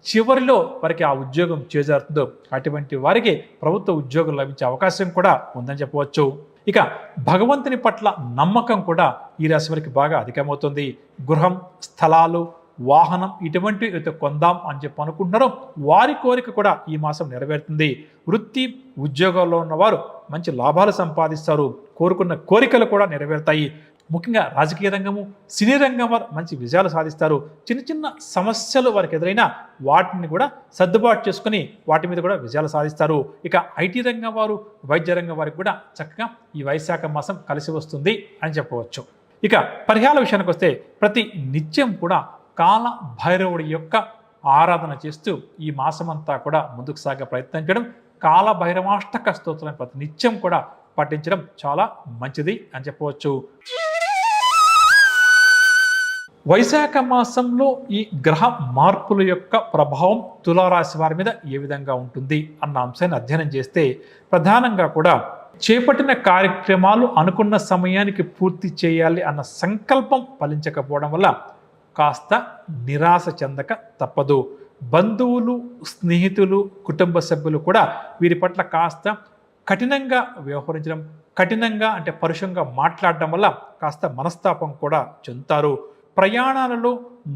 చివరిలో వారికి ఆ ఉద్యోగం చేజారుతుందో అటువంటి వారికి ప్రభుత్వ ఉద్యోగం లభించే అవకాశం కూడా ఉందని చెప్పవచ్చు. ఇక భగవంతుని పట్ల నమ్మకం కూడా ఈ రాశి వారికి బాగా అధికమవుతుంది. గృహం, స్థలాలు, వాహనం ఇటువంటివి అయితే కొందాం అని చెప్పి అనుకుంటున్నారో వారి కోరిక కూడా ఈ మాసం నెరవేరుతుంది. వృత్తి ఉద్యోగాల్లో ఉన్నవారు మంచి లాభాలు సంపాదిస్తారు. కోరుకున్న కోరికలు కూడా నెరవేరుతాయి. ముఖ్యంగా రాజకీయ రంగము, సినీ రంగం వారు మంచి విజయాలు సాధిస్తారు. చిన్న చిన్న సమస్యలు వారికి ఎదురైనా వాటిని కూడా సర్దుబాటు చేసుకుని వాటి మీద కూడా విజయాలు సాధిస్తారు. ఇక ఐటీ రంగం వారు, వైద్య రంగం వారికి కూడా చక్కగా ఈ వైశాఖ మాసం కలిసి వస్తుంది అని చెప్పవచ్చు. ఇక పరిహార విషయానికి వస్తే ప్రతి నిత్యం కూడా కాల భైరవుడి యొక్క ఆరాధన చేస్తూ ఈ మాసమంతా కూడా ముందుకు సాగే ప్రయత్నం చేయడం, కాల భైరవాష్టక స్తోత్రాన్ని ప్రతి నిత్యం కూడా పఠించడం చాలా మంచిది అని చెప్పవచ్చు. వైశాఖ మాసంలో ఈ గ్రహ మార్పుల యొక్క ప్రభావం తులారాశి వారి మీద ఏ విధంగా ఉంటుంది అన్న అంశాన్ని అధ్యయనం చేస్తే ప్రధానంగా కూడా చేపట్టిన కార్యక్రమాలు అనుకున్న సమయానికి పూర్తి చేయాలి అన్న సంకల్పం ఫలించకపోవడం వల్ల కాస్త నిరాశ చెందక తప్పదు. బంధువులు, స్నేహితులు, కుటుంబ సభ్యులు కూడా వీరి పట్ల కాస్త కఠినంగా వ్యవహరించడం, కఠినంగా అంటే పరుషంగా మాట్లాడడం వల్ల కాస్త మనస్తాపం కూడా చెందుతారు. ప్రయాణాలలో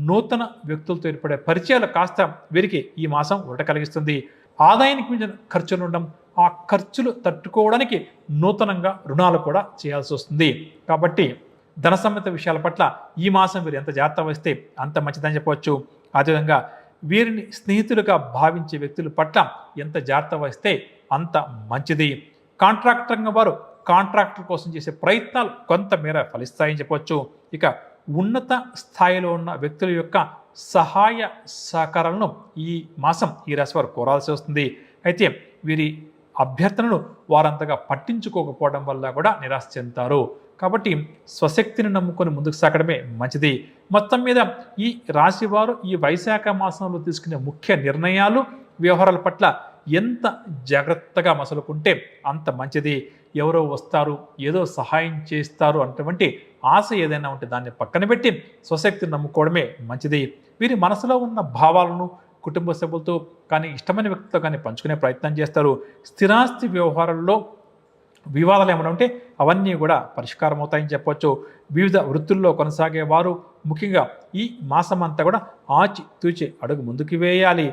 నూతన వ్యక్తులతో ఏర్పడే పరిచయాలు కాస్త వీరికి ఈ మాసం ఊరట కలిగిస్తుంది. ఆదాయానికి మించిన ఖర్చులు ఉండడం, ఆ ఖర్చులు తట్టుకోవడానికి నూతనంగా రుణాలు కూడా చేయాల్సి వస్తుంది. కాబట్టి ధన సంబంధిత విషయాల పట్ల ఈ మాసం వీరు ఎంత జాగ్రత్త వహిస్తే అంత మంచిదని చెప్పవచ్చు. అదేవిధంగా వీరిని స్నేహితులుగా భావించే వ్యక్తుల పట్ల ఎంత జాగ్రత్త వహిస్తే అంత మంచిది. కాంట్రాక్టర్ రంగం వారు కాంట్రాక్టర్ కోసం చేసే ప్రయత్నాలు కొంతమేర ఫలిస్తాయని చెప్పవచ్చు. ఇక ఉన్నత స్థాయిలో ఉన్న వ్యక్తుల యొక్క సహాయ సహకారాలను ఈ మాసం ఈ రాశి వారు కోరాల్సి వస్తుంది. అయితే వీరి అభ్యర్థనను వారంతగా పట్టించుకోకపోవడం వల్ల కూడా నిరాశ చెందుతారు. కాబట్టి స్వశక్తిని నమ్ముకొని ముందుకు సాగడమే మంచిది. మొత్తం మీద ఈ రాశి వారు ఈ వైశాఖ మాసంలో తీసుకునే ముఖ్య నిర్ణయాలు, వ్యవహారాల పట్ల ఎంత జాగ్రత్తగా మసలుకుంటే అంత మంచిది. ఎవరో వస్తారు, ఏదో సహాయం చేస్తారు అటువంటి ఆశ ఏదైనా ఉంటే దాన్ని పక్కన పెట్టి స్వశక్తిని నమ్ముకోవడమే మంచిది. వీరి మనసులో ఉన్న భావాలను కుటుంబ సభ్యులతో కానీ ఇష్టమైన వ్యక్తితో కానీ పంచుకునే ప్రయత్నం చేస్తారు. స్థిరాస్తి వ్యవహారాల్లో వివాదాలు ఏమైనా ఉంటే అవన్నీ కూడా పరిష్కారం అవుతాయని చెప్పవచ్చు. వివిధ వృత్తుల్లో కొనసాగే వారు ముఖ్యంగా ఈ మాసం అంతా కూడా ఆచి తూచి అడుగు ముందుకు వేయాలి.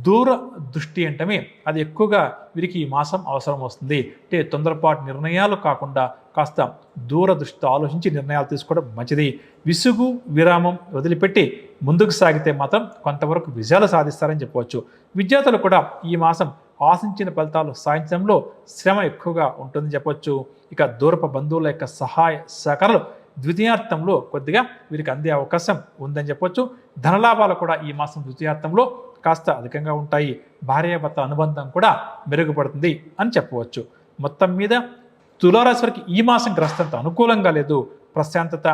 దూర దృష్టి అంటమే అది ఎక్కువగా వీరికి ఈ మాసం అవసరం వస్తుంది. అంటే తొందరపాటు నిర్ణయాలు కాకుండా కాస్త దూరదృష్టితో ఆలోచించి నిర్ణయాలు తీసుకోవడం మంచిది. విసుగు విరామం వదిలిపెట్టి ముందుకు సాగితే మాత్రం కొంతవరకు విజయాలు సాధిస్తారని చెప్పవచ్చు. విద్యార్థులు కూడా ఈ మాసం ఆశించిన ఫలితాలు సాధించడంలో శ్రమ ఎక్కువగా ఉంటుందని చెప్పవచ్చు. ఇక దూరపు బంధువుల యొక్క సహాయ సహకారాలు ద్వితీయార్థంలో కొద్దిగా వీరికి అందే అవకాశం ఉందని చెప్పవచ్చు. ధనలాభాలు కూడా ఈ మాసం ద్వితీయార్థంలో కాస్త అధికంగా ఉంటాయి. భార్యాభర్త అనుబంధం కూడా మెరుగుపడుతుంది అని చెప్పవచ్చు. మొత్తం మీద తులారాశి వారికి ఈ మాసం గ్రస్తంత అనుకూలంగా లేదు. ప్రశాంతత,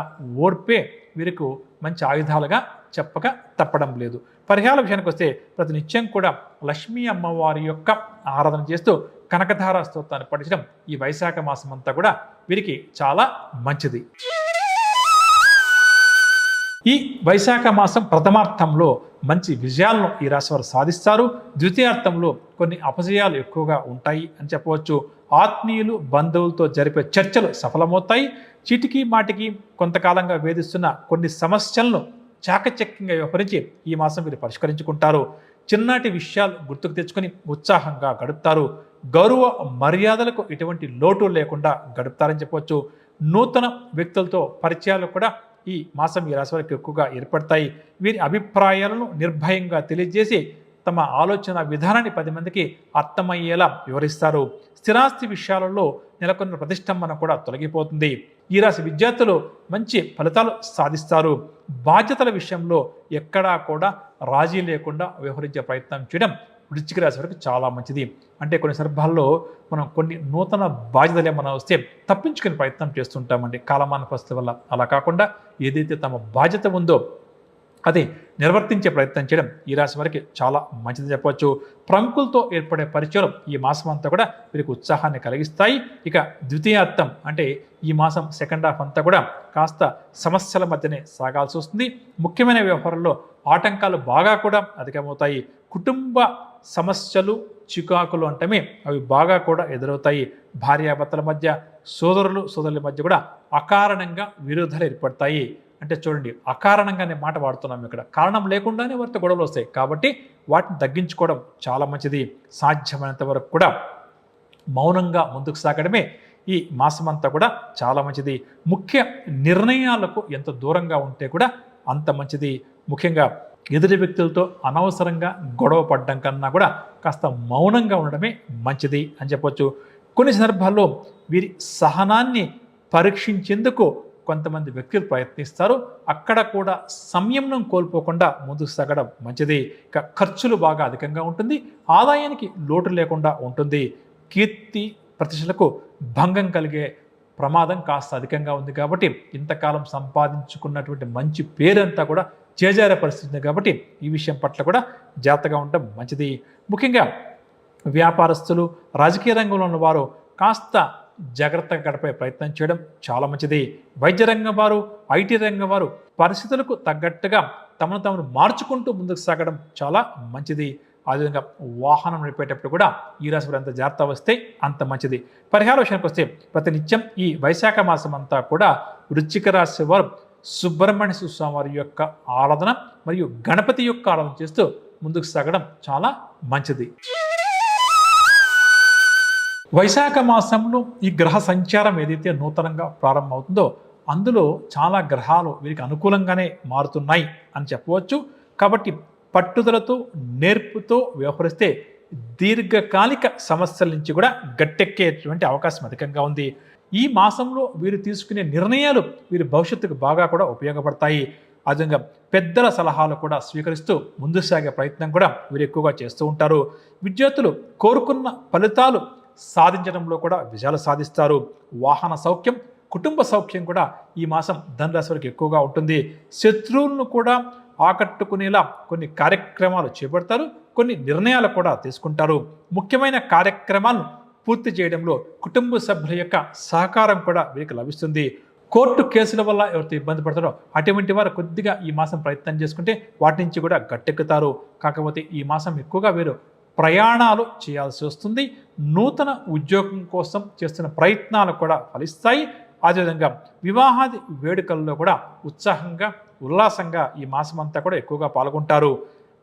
ఓర్పే వీరికి మంచి ఆయుధాలుగా చెప్పక తప్పడం లేదు. పరిహారాల విషయానికి వస్తే ప్రతి నిత్యం కూడా లక్ష్మీ అమ్మవారి యొక్క ఆరాధన చేస్తూ కనకధార స్తోత్రాన్ని పఠించడం ఈ వైశాఖ మాసం అంతా కూడా వీరికి చాలా మంచిది. ఈ వైశాఖ మాసం ప్రథమార్థంలో మంచి విజయాలను ఈ రాశి వారు సాధిస్తారు. ద్వితీయార్థంలో కొన్ని అపజయాలు ఎక్కువగా ఉంటాయి అని చెప్పవచ్చు. ఆత్మీయులు, బంధువులతో జరిపే చర్చలు సఫలమవుతాయి. చీటికి మాటికి కొంతకాలంగా వేధిస్తున్న కొన్ని సమస్యలను చాకచక్యంగా వ్యవహరించి ఈ మాసం వీరు పరిష్కరించుకుంటారు. చిన్నటి విషయాలు గుర్తుకు తెచ్చుకొని ఉత్సాహంగా గడుపుతారు. గౌరవ మర్యాదలకు ఎటువంటి లోటు లేకుండా గడుపుతారని చెప్పవచ్చు. నూతన వ్యక్తులతో పరిచయాలు కూడా ఈ మాసం ఈ రాశి వారికి ఎక్కువగా ఏర్పడతాయి. వీరి అభిప్రాయాలను నిర్భయంగా తెలియజేసి తమ ఆలోచన విధానాన్ని 10 మందికి అర్థమయ్యేలా వివరిస్తారు. స్థిరాస్తి విషయాలలో నెలకొన్న ప్రతిష్టంభన కూడా తొలగిపోతుంది. ఈ రాశి విద్యార్థులు మంచి ఫలితాలు సాధిస్తారు. బాధ్యతల విషయంలో ఎక్కడా కూడా రాజీ లేకుండా వ్యవహరించే ప్రయత్నం చేయడం వృశ్చిక రాశి వారికి చాలా మంచిది. అంటే కొన్ని సందర్భాల్లో మనం కొన్ని నూతన బాధ్యతలు ఏమైనా వస్తే తప్పించుకునే ప్రయత్నం చేస్తుంటామండి కాలమాన పరిస్థితుల వల్ల. అలా కాకుండా ఏదైతే తమ బాధ్యత ఉందో అది నిర్వర్తించే ప్రయత్నం చేయడం ఈ రాశి వారికి చాలా మంచిది చెప్పవచ్చు. ప్రముఖులతో ఏర్పడే పరిచయం ఈ మాసం అంతా కూడా వీరికి ఉత్సాహాన్ని కలిగిస్తాయి. ఇక ద్వితీయార్థం అంటే ఈ మాసం సెకండ్ హాఫ్ అంతా కూడా కాస్త సమస్యల మధ్యనే సాగాల్సి వస్తుంది. ముఖ్యమైన వ్యవహారాల్లో ఆటంకాలు బాగా కూడా అధికమవుతాయి. కుటుంబ సమస్యలు, చికాకులు అంటమే అవి బాగా కూడా ఎదురవుతాయి. భార్యాభర్తల మధ్య, సోదరులు సోదరుల మధ్య కూడా అకారణంగా విరోధాలు ఏర్పడతాయి. అంటే చూడండి, అకారణంగానే మాట వాడుతున్నాం ఇక్కడ, కారణం లేకుండానే వారితో గొడవలు వస్తాయి. కాబట్టి వాటిని తగ్గించుకోవడం చాలా మంచిది. సాధ్యమైనంత వరకు కూడా మౌనంగా ముందుకు సాగడమే ఈ మాసం అంతా కూడా చాలా మంచిది. ముఖ్య నిర్ణయాలకు ఎంత దూరంగా ఉంటే కూడా అంత మంచిది. ముఖ్యంగా ఎదుటి వ్యక్తులతో అనవసరంగా గొడవ పడడం కన్నా కూడా కాస్త మౌనంగా ఉండడమే మంచిది అని చెప్పవచ్చు. కొన్ని సందర్భాల్లో వీరి సహనాన్ని పరీక్షించేందుకు కొంతమంది వ్యక్తులు ప్రయత్నిస్తారు. అక్కడ కూడా సంయమనం కోల్పోకుండా ముందుకు సాగడం మంచిది. ఇక ఖర్చులు బాగా అధికంగా ఉంటుంది. ఆదాయానికి లోటు లేకుండా ఉంటుంది. కీర్తి ప్రతిష్టలకు భంగం కలిగే ప్రమాదం కాస్త అధికంగా ఉంది కాబట్టి ఇంతకాలం సంపాదించుకున్నటువంటి మంచి పేరంతా కూడా చేజారే పరిస్థితి ఉంది కాబట్టి ఈ విషయం పట్ల కూడా జాగ్రత్తగా ఉండటం మంచిది. ముఖ్యంగా వ్యాపారస్తులు, రాజకీయ రంగంలో ఉన్న వారు కాస్త జాగ్రత్తగా గడిపే ప్రయత్నం చేయడం చాలా మంచిది. వైద్య రంగం వారు, ఐటీ రంగం వారు పరిస్థితులకు తగ్గట్టుగా తమను మార్చుకుంటూ ముందుకు సాగడం చాలా మంచిది. అదేవిధంగా వాహనం నడిపేటప్పుడు కూడా ఈ రాశి వారు ఎంత జాగ్రత్త వస్తే అంత మంచిది. పరిహార విషయానికి వస్తే ప్రతినిత్యం ఈ వైశాఖ మాసం అంతా కూడా వృశ్చిక రాశి వారు సుబ్రహ్మణ్య స్వామి వారి యొక్క ఆరాధన మరియు గణపతి యొక్క ఆరాధన చేస్తూ ముందుకు సాగడం చాలా మంచిది. వైశాఖ మాసంలో ఈ గ్రహ సంచారం ఏదైతే నూతనంగా ప్రారంభమవుతుందో అందులో చాలా గ్రహాలు వీరికి అనుకూలంగానే మారుతున్నాయి అని చెప్పవచ్చు. కాబట్టి పట్టుదలతో, నేర్పుతో వ్యవహరిస్తే దీర్ఘకాలిక సమస్యల నుంచి కూడా గట్టెక్కేటువంటి అవకాశం అధికంగా ఉంది. ఈ మాసంలో వీరు తీసుకునే నిర్ణయాలు వీరి భవిష్యత్తుకు బాగా కూడా ఉపయోగపడతాయి. అదేవిధంగా పెద్దల సలహాలు కూడా స్వీకరిస్తూ ముందు సాగే ప్రయత్నం కూడా వీరు ఎక్కువగా చేస్తూ ఉంటారు. విద్యార్థులు కోరుకున్న ఫలితాలు సాధించడంలో కూడా విజయాలు సాధిస్తారు. వాహన సౌఖ్యం, కుటుంబ సౌఖ్యం కూడా ఈ మాసం ధనురాశి వారికి ఎక్కువగా ఉంటుంది. శత్రువులను కూడా ఆకట్టుకునేలా కొన్ని కార్యక్రమాలు చేపడతారు, కొన్ని నిర్ణయాలు కూడా తీసుకుంటారు. ముఖ్యమైన కార్యక్రమాలను పూర్తి చేయడంలో కుటుంబ సభ్యుల యొక్క సహకారం కూడా వీరికి లభిస్తుంది. కోర్టు కేసుల వల్ల ఎవరైతే ఇబ్బంది పడతారో అటువంటి వారు కొద్దిగా ఈ మాసం ప్రయత్నం చేసుకుంటే వాటి నుంచి కూడా గట్టెక్కుతారు. కాకపోతే ఈ మాసం ఎక్కువగా వీరు ప్రయాణాలు చేయాల్సి వస్తుంది. నూతన ఉద్యోగం కోసం చేస్తున్న ప్రయత్నాలు కూడా ఫలిస్తాయి. అదేవిధంగా వివాహాది వేడుకల్లో కూడా ఉత్సాహంగా, ఉల్లాసంగా ఈ మాసం అంతా కూడా ఎక్కువగా పాల్గొంటారు.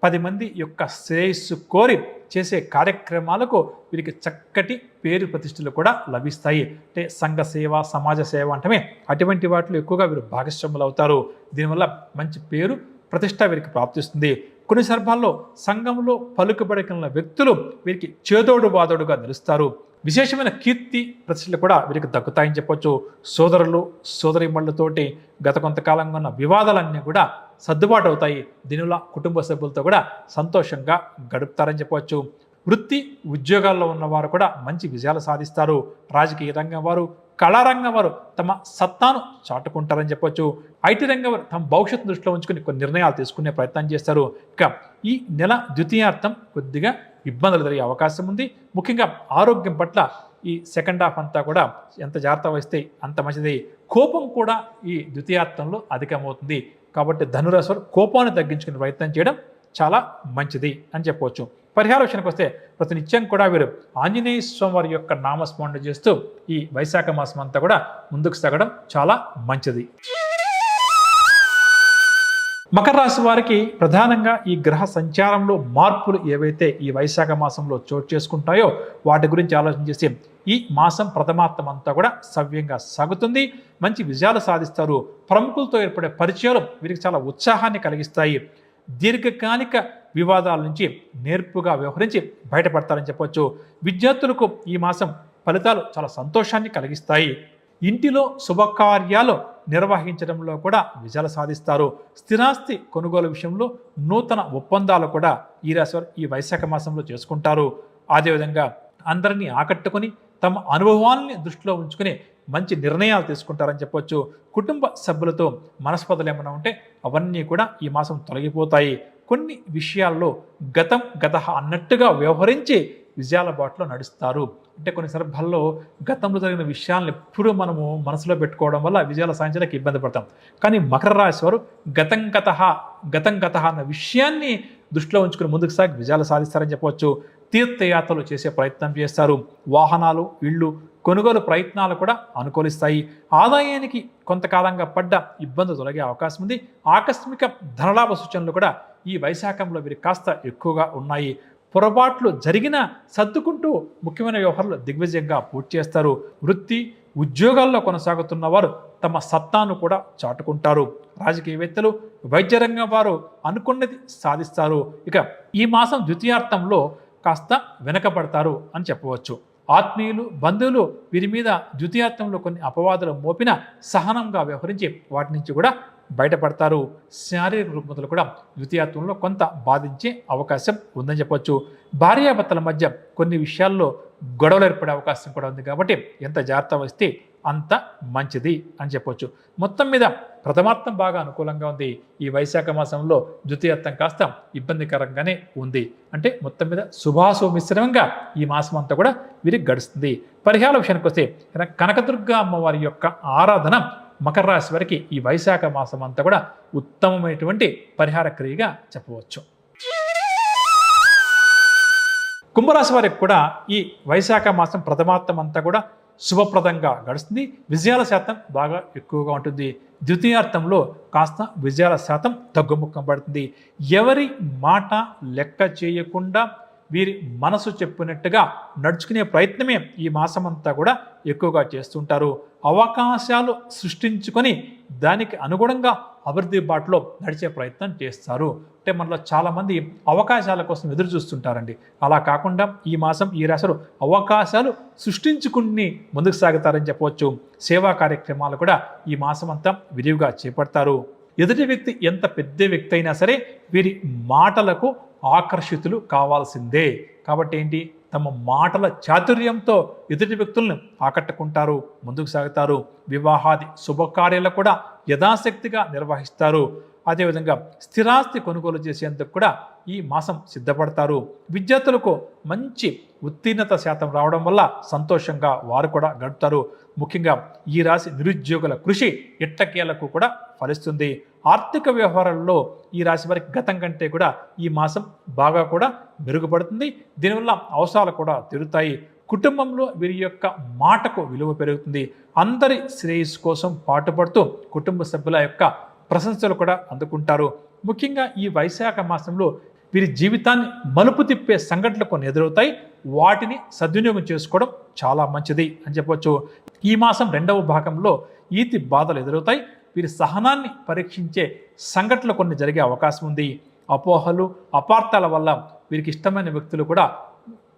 10 మంది యొక్క శ్రేయస్సు కోరి చేసే కార్యక్రమాలకు వీరికి చక్కటి పేరు ప్రతిష్టలు కూడా లభిస్తాయి. అంటే సంఘ సేవ, సమాజ సేవ అంటే అటువంటి వాటిలో ఎక్కువగా వీరు భాగస్వాములు అవుతారు. దీనివల్ల మంచి పేరు ప్రతిష్ట వీరికి ప్రాప్తిస్తుంది. కొన్ని సందర్భాల్లో సంఘంలో పలుకుబడిన వ్యక్తులు వీరికి చేదోడు బాదోడుగా నిలుస్తారు. విశేషమైన కీర్తి ప్రతిష్టలు కూడా వీరికి దక్కుతాయని చెప్పొచ్చు. సోదరులు, సోదరీమణులతోటి గత కొంతకాలంగా ఉన్న వివాదాలన్నీ కూడా సర్దుబాటు అవుతాయి. దీనివల్ల కుటుంబ సభ్యులతో కూడా సంతోషంగా గడుపుతారని చెప్పవచ్చు. వృత్తి ఉద్యోగాల్లో ఉన్నవారు కూడా మంచి విజయాలు సాధిస్తారు. రాజకీయ రంగం వారు, కళారంగం వారు తమ సత్తాను చాటుకుంటారని చెప్పొచ్చు. ఐటీ రంగం వారు తమ భవిష్యత్తు దృష్టిలో ఉంచుకుని కొన్ని నిర్ణయాలు తీసుకునే ప్రయత్నం చేస్తారు. ఇక ఈ నెల ద్వితీయార్థం కొద్దిగా ఇబ్బందులు జరిగే అవకాశం ఉంది. ముఖ్యంగా ఆరోగ్యం పట్ల ఈ సెకండ్ హాఫ్ అంతా కూడా ఎంత జాగ్రత్త వహిస్తే అంత మంచిది. కోపం కూడా ఈ ద్వితీయార్థంలో అధికమవుతుంది. కాబట్టి ధనురాశి వారు కోపాన్ని తగ్గించుకునే ప్రయత్నం చేయడం చాలా మంచిది అని చెప్పవచ్చు. పరిహార విషయానికి వస్తే ప్రతినిత్యం కూడా వీరు ఆంజనేయ స్వామి వారి యొక్క నామస్మరణ చేస్తూ ఈ వైశాఖ మాసం అంతా కూడా ముందుకు సాగడం చాలా మంచిది. మకర రాశి వారికి ప్రధానంగా ఈ గ్రహ సంచారంలో మార్పులు ఏవైతే ఈ వైశాఖ మాసంలో చోటు చేసుకుంటాయో వాటి గురించి ఆలోచన చేసి ఈ మాసం ప్రథమార్థం అంతా కూడా సవ్యంగా సాగుతుంది. మంచి విజయాలు సాధిస్తారు. ప్రముఖులతో ఏర్పడే పరిచయాలు వీరికి చాలా ఉత్సాహాన్ని కలిగిస్తాయి. దీర్ఘకాలిక వివాదాల నుంచి నేర్పుగా వ్యవహరించి బయటపడతారని చెప్పవచ్చు. విద్యార్థులకు ఈ మాసం ఫలితాలు చాలా సంతోషాన్ని కలిగిస్తాయి. ఇంటిలో శుభకార్యాలు నిర్వహించడంలో కూడా విజయాలు సాధిస్తారు. స్థిరాస్తి కొనుగోలు విషయంలో నూతన ఒప్పందాలు కూడా ఈ రాశి వారు ఈ వైశాఖ మాసంలో చేసుకుంటారు. అదేవిధంగా అందరినీ ఆకట్టుకొని తమ అనుభవాల్ని దృష్టిలో ఉంచుకుని మంచి నిర్ణయాలు తీసుకుంటారని చెప్పొచ్చు. కుటుంబ సభ్యులతో మనస్పర్ధలు ఏమైనా ఉంటే అవన్నీ కూడా ఈ మాసం తొలగిపోతాయి. కొన్ని విషయాల్లో గత అన్నట్టుగా వ్యవహరించి విజయాల బాటలో నడుస్తారు. అంటే కొన్ని సందర్భాల్లో గతంలో జరిగిన విషయాలను ఎప్పుడూ మనము మనసులో పెట్టుకోవడం వల్ల విజయాలు సాధించడానికి ఇబ్బంది పడతాం. కానీ మకర రాశి వారు గతం గత అన్న విషయాన్ని దృష్టిలో ఉంచుకుని ముందుకు సాగి విజయాలు సాధిస్తారని చెప్పవచ్చు. తీర్థయాత్రలు చేసే ప్రయత్నం చేస్తారు. వాహనాలు, ఇళ్ళు కొనుగోలు ప్రయత్నాలు కూడా అనుకూలిస్తాయి. ఆదాయానికి కొంతకాలంగా పడ్డ ఇబ్బంది తొలగే అవకాశం ఉంది. ఆకస్మిక ధనలాభ సూచనలు కూడా ఈ వైశాఖంలో వీరికి కాస్త ఎక్కువగా ఉన్నాయి. పొరపాట్లు జరిగినా సర్దుకుంటూ ముఖ్యమైన వ్యవహారాలు దిగ్విజయంగా పూర్తి చేస్తారు. వృత్తి ఉద్యోగాల్లో కొనసాగుతున్న వారు తమ సత్తాను కూడా చాటుకుంటారు. రాజకీయవేత్తలు, వైద్య రంగం వారు అనుకున్నది సాధిస్తారు. ఇక ఈ మాసం ద్వితీయార్థంలో కాస్త వెనకబడతారు అని చెప్పవచ్చు. ఆత్మీయులు, బంధువులు వీరి మీద ద్వితీయార్థంలో కొన్ని అపవాదులు మోపిన సహనంగా వ్యవహరించి వాటి నుంచి కూడా బయటపడతారు. శారీరక రుగ్మతలు కూడా ద్వితీయార్థంలో కొంత బాధించే అవకాశం ఉందని చెప్పొచ్చు. భార్యాభర్తల మధ్య కొన్ని విషయాల్లో గొడవలు ఏర్పడే అవకాశం కూడా ఉంది కాబట్టి ఎంత జాగ్రత్త వహిస్తే అంత మంచిది అని చెప్పొచ్చు. మొత్తం మీద ప్రథమార్థం బాగా అనుకూలంగా ఉంది. ఈ వైశాఖ మాసంలో ద్వితీయార్థం కాస్త ఇబ్బందికరంగానే ఉంది. అంటే మొత్తం మీద శుభాశుభ మిశ్రమంగా ఈ మాసం అంతా కూడా వీరికి గడుస్తుంది. పరిహార విషయానికి వస్తే కనకదుర్గా అమ్మవారి యొక్క ఆరాధన మకర రాశి వారికి ఈ వైశాఖ మాసం అంతా కూడా ఉత్తమమైనటువంటి పరిహార క్రియగా చెప్పవచ్చు. కుంభరాశి వారికి కూడా ఈ వైశాఖ మాసం ప్రథమార్థం అంతా కూడా శుభప్రదంగా గడుస్తుంది. విజయాల శాతం బాగా ఎక్కువగా ఉంటుంది. ద్వితీయార్థంలో కాస్త విజయాల శాతం తగ్గుముఖం పడుతుంది. ఎవరి మాట లెక్క చేయకుండా వీరి మనసు చెప్పినట్టుగా నడుచుకునే ప్రయత్నమే ఈ మాసం అంతా కూడా ఎక్కువగా చేస్తుంటారు. అవకాశాలు సృష్టించుకొని దానికి అనుగుణంగా అభివృద్ధి బాటలో నడిచే ప్రయత్నం చేస్తారు. అంటే మనలో చాలామంది అవకాశాల కోసం ఎదురు చూస్తుంటారండి. అలా కాకుండా ఈ మాసం ఈ రాశిలో అవకాశాలు సృష్టించుకుని ముందుకు సాగుతారని చెప్పవచ్చు. సేవా కార్యక్రమాలు కూడా ఈ మాసం అంతా విరివిగా చేపడతారు. ఎదుటి వ్యక్తి ఎంత పెద్ద వ్యక్తి అయినా సరే వీరి మాటలకు ఆకర్షితులు కావాల్సిందే. కాబట్టి ఏంటి, తమ మాటల చాతుర్యంతో ఎదుటి వ్యక్తులను ఆకట్టుకుంటారు, ముందుకు సాగుతారు. వివాహాది శుభకార్యాలు కూడా యథాశక్తిగా నిర్వహిస్తారు. అదేవిధంగా స్థిరాస్తి కొనుగోలు చేసేందుకు కూడా ఈ మాసం సిద్ధపడతారు. విద్యార్థులకు మంచి ఉత్తీర్ణత శాతం రావడం వల్ల సంతోషంగా వారు కూడా గడుపుతారు. ముఖ్యంగా ఈ రాశి నిరుద్యోగుల కృషి ఎట్టకేలకు కూడా ఫలిస్తుంది. ఆర్థిక వ్యవహారాల్లో ఈ రాశి వారికి గతం కంటే కూడా ఈ మాసం బాగా కూడా మెరుగుపడుతుంది. దీనివల్ల అవసరాలు కూడా తీరుతాయి. కుటుంబంలో వీరి యొక్క మాటకు విలువ పెరుగుతుంది. అందరి శ్రేయస్సు కోసం పాటుపడుతూ కుటుంబ సభ్యుల యొక్క ప్రశంసలు కూడా అందుకుంటారు. ముఖ్యంగా ఈ వైశాఖ మాసంలో వీరి జీవితాన్ని మలుపు తిప్పే సంఘటనలు కొన్ని ఎదురవుతాయి. వాటిని సద్వినియోగం చేసుకోవడం చాలా మంచిది అని చెప్పవచ్చు. ఈ మాసం రెండవ భాగంలో ఈతి బాధలు ఎదురవుతాయి. వీరి సహనాన్ని పరీక్షించే సంఘటనలు కొన్ని జరిగే అవకాశం ఉంది. అపోహలు అపార్థాల వల్ల వీరికి ఇష్టమైన వ్యక్తులు కూడా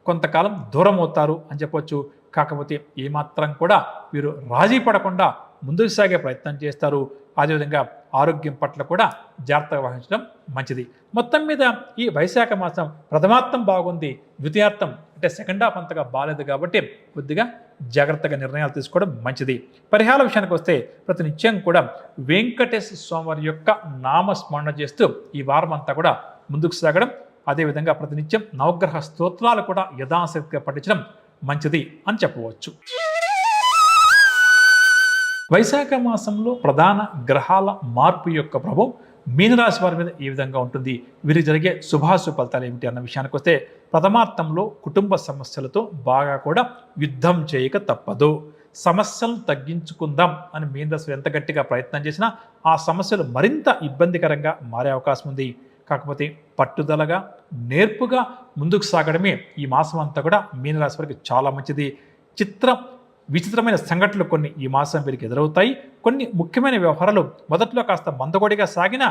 కొంతకాలం దూరం అవుతారు అని చెప్పవచ్చు. కాకపోతే ఏమాత్రం కూడా వీరు రాజీ పడకుండా ముందుకు సాగే ప్రయత్నం చేస్తారు. అదేవిధంగా ఆరోగ్యం పట్ల కూడా జాగ్రత్తగా వహించడం మంచిది. మొత్తం మీద ఈ వైశాఖ మాసం ప్రథమార్థం బాగుంది, ద్వితీయార్థం అంటే సెకండ్ హాఫ్ అంతగా బాగాలేదు కాబట్టి కొద్దిగా జాగ్రత్తగా నిర్ణయాలు తీసుకోవడం మంచిది. పరిహార విషయానికి వస్తే ప్రతి నిత్యం కూడా వెంకటేశ్వర స్వామి యొక్క నామస్మరణ చేస్తూ ఈ వారం అంతా కూడా ముందుకు సాగడం, అదేవిధంగా ప్రతినిత్యం నవగ్రహ స్తోత్రాలు కూడా యథాశక్తిగా పఠించడం మంచిది అని చెప్పవచ్చు. వైశాఖ మాసంలో ప్రధాన గ్రహాల మార్పు యొక్క ప్రభావం మీనరాశి వారి మీద ఏ విధంగా ఉంటుంది, వీరికి జరిగే శుభాశుభ ఫలితాలు ఏమిటి అన్న విషయానికి వస్తే ప్రథమార్థంలో కుటుంబ సమస్యలతో బాగా కూడా యుద్ధం చేయక తప్పదు. సమస్యలను తగ్గించుకుందాం అని మీనరాశి ఎంత గట్టిగా ప్రయత్నం చేసినా ఆ సమస్యలు మరింత ఇబ్బందికరంగా మారే అవకాశం ఉంది. కాకపోతే పట్టుదలగా నేర్పుగా ముందుకు సాగడమే ఈ మాసం అంతా కూడా మీనరాశి వారికి చాలా మంచిది. విచిత్రమైన సంఘటనలు కొన్ని ఈ మాసం వీరికి ఎదురవుతాయి. కొన్ని ముఖ్యమైన వ్యవహారాలు మొదట్లో కాస్త మందకొడిగా సాగినా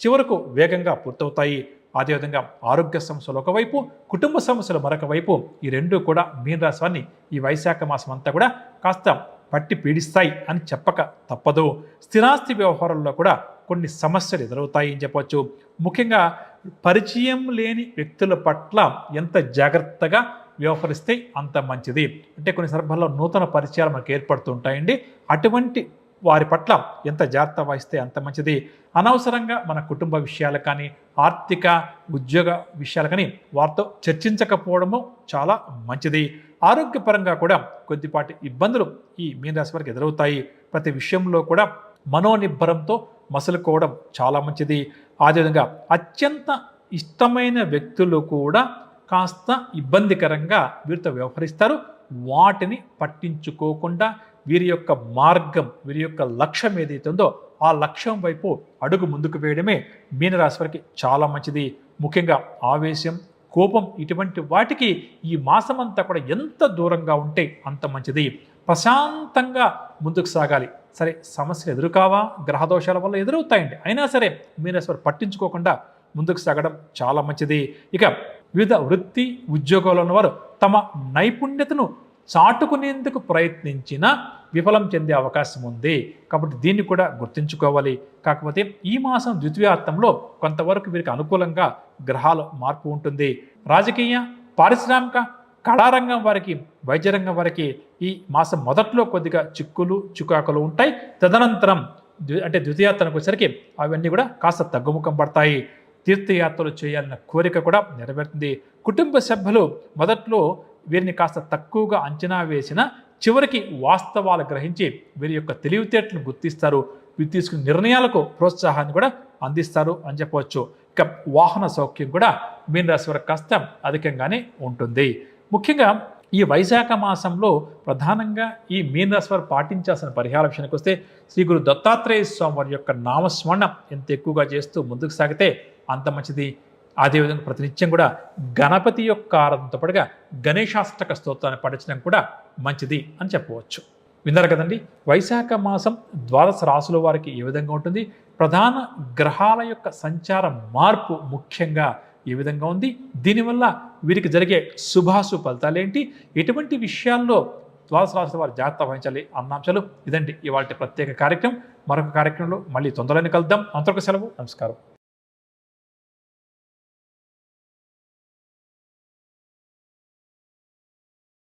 చివరకు వేగంగా పూర్తవుతాయి. అదేవిధంగా ఆరోగ్య సమస్యలు ఒకవైపు, కుటుంబ సమస్యలు మరొక వైపు, ఈ రెండు కూడా మీనరాశి వారిని ఈ వైశాఖ మాసం అంతా కూడా కాస్త పట్టి పీడిస్తాయి అని చెప్పక తప్పదు. స్థిరాస్తి వ్యవహారాల్లో కూడా కొన్ని సమస్యలు ఎదురవుతాయి అని చెప్పవచ్చు. ముఖ్యంగా పరిచయం లేని వ్యక్తుల పట్ల ఎంత జాగ్రత్తగా వ్యవహరిస్తే అంత మంచిది. అంటే కొన్ని సందర్భాల్లో నూతన పరిచయాలు మనకు ఏర్పడుతూ ఉంటాయండి. అటువంటి వారి పట్ల ఎంత జాగ్రత్త వహిస్తే అంత మంచిది. అనవసరంగా మన కుటుంబ విషయాలు కానీ, ఆర్థిక ఉద్యోగ విషయాలు కానీ వారితో చర్చించకపోవడము చాలా మంచిది. ఆరోగ్యపరంగా కూడా కొద్దిపాటి ఇబ్బందులు ఈ మీనరాశి వారికి ఎదురవుతాయి. ప్రతి విషయంలో కూడా మనోనిబ్బరంతో మసులుకోవడం చాలా మంచిది. అదేవిధంగా అత్యంత ఇష్టమైన వ్యక్తులు కూడా కాస్త ఇబ్బందికరంగా వీరితో వ్యవహరిస్తారు. వాటిని పట్టించుకోకుండా వీరి యొక్క మార్గం, వీరి యొక్క లక్ష్యం ఏదైతే ఉందో ఆ లక్ష్యం వైపు అడుగు ముందుకు వేయడమే మీనరాశి వారికి చాలా మంచిది. ముఖ్యంగా ఆవేశం, కోపం ఇటువంటి వాటికి ఈ మాసం అంతా కూడా ఎంత దూరంగా ఉంటే అంత మంచిది. ప్రశాంతంగా ముందుకు సాగాలి. సరే, సమస్యలు ఎదురుకావా, గ్రహదోషాల వల్ల ఎదురవుతాయండి, అయినా సరే మీనరాశి వారు పట్టించుకోకుండా ముందుకు సాగడం చాలా మంచిది. ఇక వివిధ వృత్తి ఉద్యోగాల్లో ఉన్నవారు తమ నైపుణ్యతను చాటుకునేందుకు ప్రయత్నించినా విఫలం చెందే అవకాశం ఉంది. కాబట్టి దీన్ని కూడా గుర్తుంచుకోవాలి. కాకపోతే ఈ మాసం ద్వితీయార్థంలో కొంతవరకు వీరికి అనుకూలంగా గ్రహాల మార్పు ఉంటుంది. రాజకీయ, పారిశ్రామిక, కళారంగం వారికి, వైద్య రంగం వారికి ఈ మాసం మొదట్లో కొద్దిగా చిక్కులు చికాకులు ఉంటాయి. తదనంతరం అంటే ద్వితీయార్థానికి వచ్చేసరికి అవన్నీ కూడా కాస్త తగ్గుముఖం పడతాయి. తీర్థయాత్రలు చేయాలన్న కోరిక కూడా నెరవేరుతుంది. కుటుంబ సభ్యులు మొదట్లో వీరిని కాస్త తక్కువగా అంచనా వేసిన చివరికి వాస్తవాలు గ్రహించి వీరి యొక్క తెలివితేటలను గుర్తిస్తారు. వీరు తీసుకున్న నిర్ణయాలకు ప్రోత్సాహాన్ని కూడా అందిస్తారు అని చెప్పవచ్చు. ఇక వాహన సౌఖ్యం కూడా మీన రాశి వారికి కాస్త అధికంగానే ఉంటుంది. ముఖ్యంగా ఈ వైశాఖ మాసంలో ప్రధానంగా ఈ మీన రాశి వారు పాటించాల్సిన పరిహార విషయానికి వస్తే శ్రీ గురు దత్తాత్రేయ స్వామి వారి యొక్క నామస్మరణం ఎంత ఎక్కువగా చేస్తూ ముందుకు సాగితే అంత మంచిది. అదేవిధంగా ప్రతినిత్యం కూడా గణపతి యొక్క ఆరాధనతో పాటుగా గణేశాష్టక స్తోత్రాన్ని పఠించడం కూడా మంచిది అని చెప్పవచ్చు. విన్నారు కదండి, వైశాఖ మాసం ద్వాదశ రాశుల వారికి ఏ విధంగా ఉంటుంది, ప్రధాన గ్రహాల యొక్క సంచార మార్పు ముఖ్యంగా ఏ విధంగా ఉంది, దీనివల్ల వీరికి జరిగే శుభాశుభ ఫలితాలు ఏంటి, ఎటువంటి విషయాల్లో ద్వాదశ రాశుల వారు జాగ్రత్త వహించాలి అన్న అంశాలు ఇదండి ఇవాళ ప్రత్యేక కార్యక్రమం. మరొక కార్యక్రమంలో మళ్ళీ తొందరలోనే కలుద్దాం. అంతవరకు సెలవు. నమస్కారం.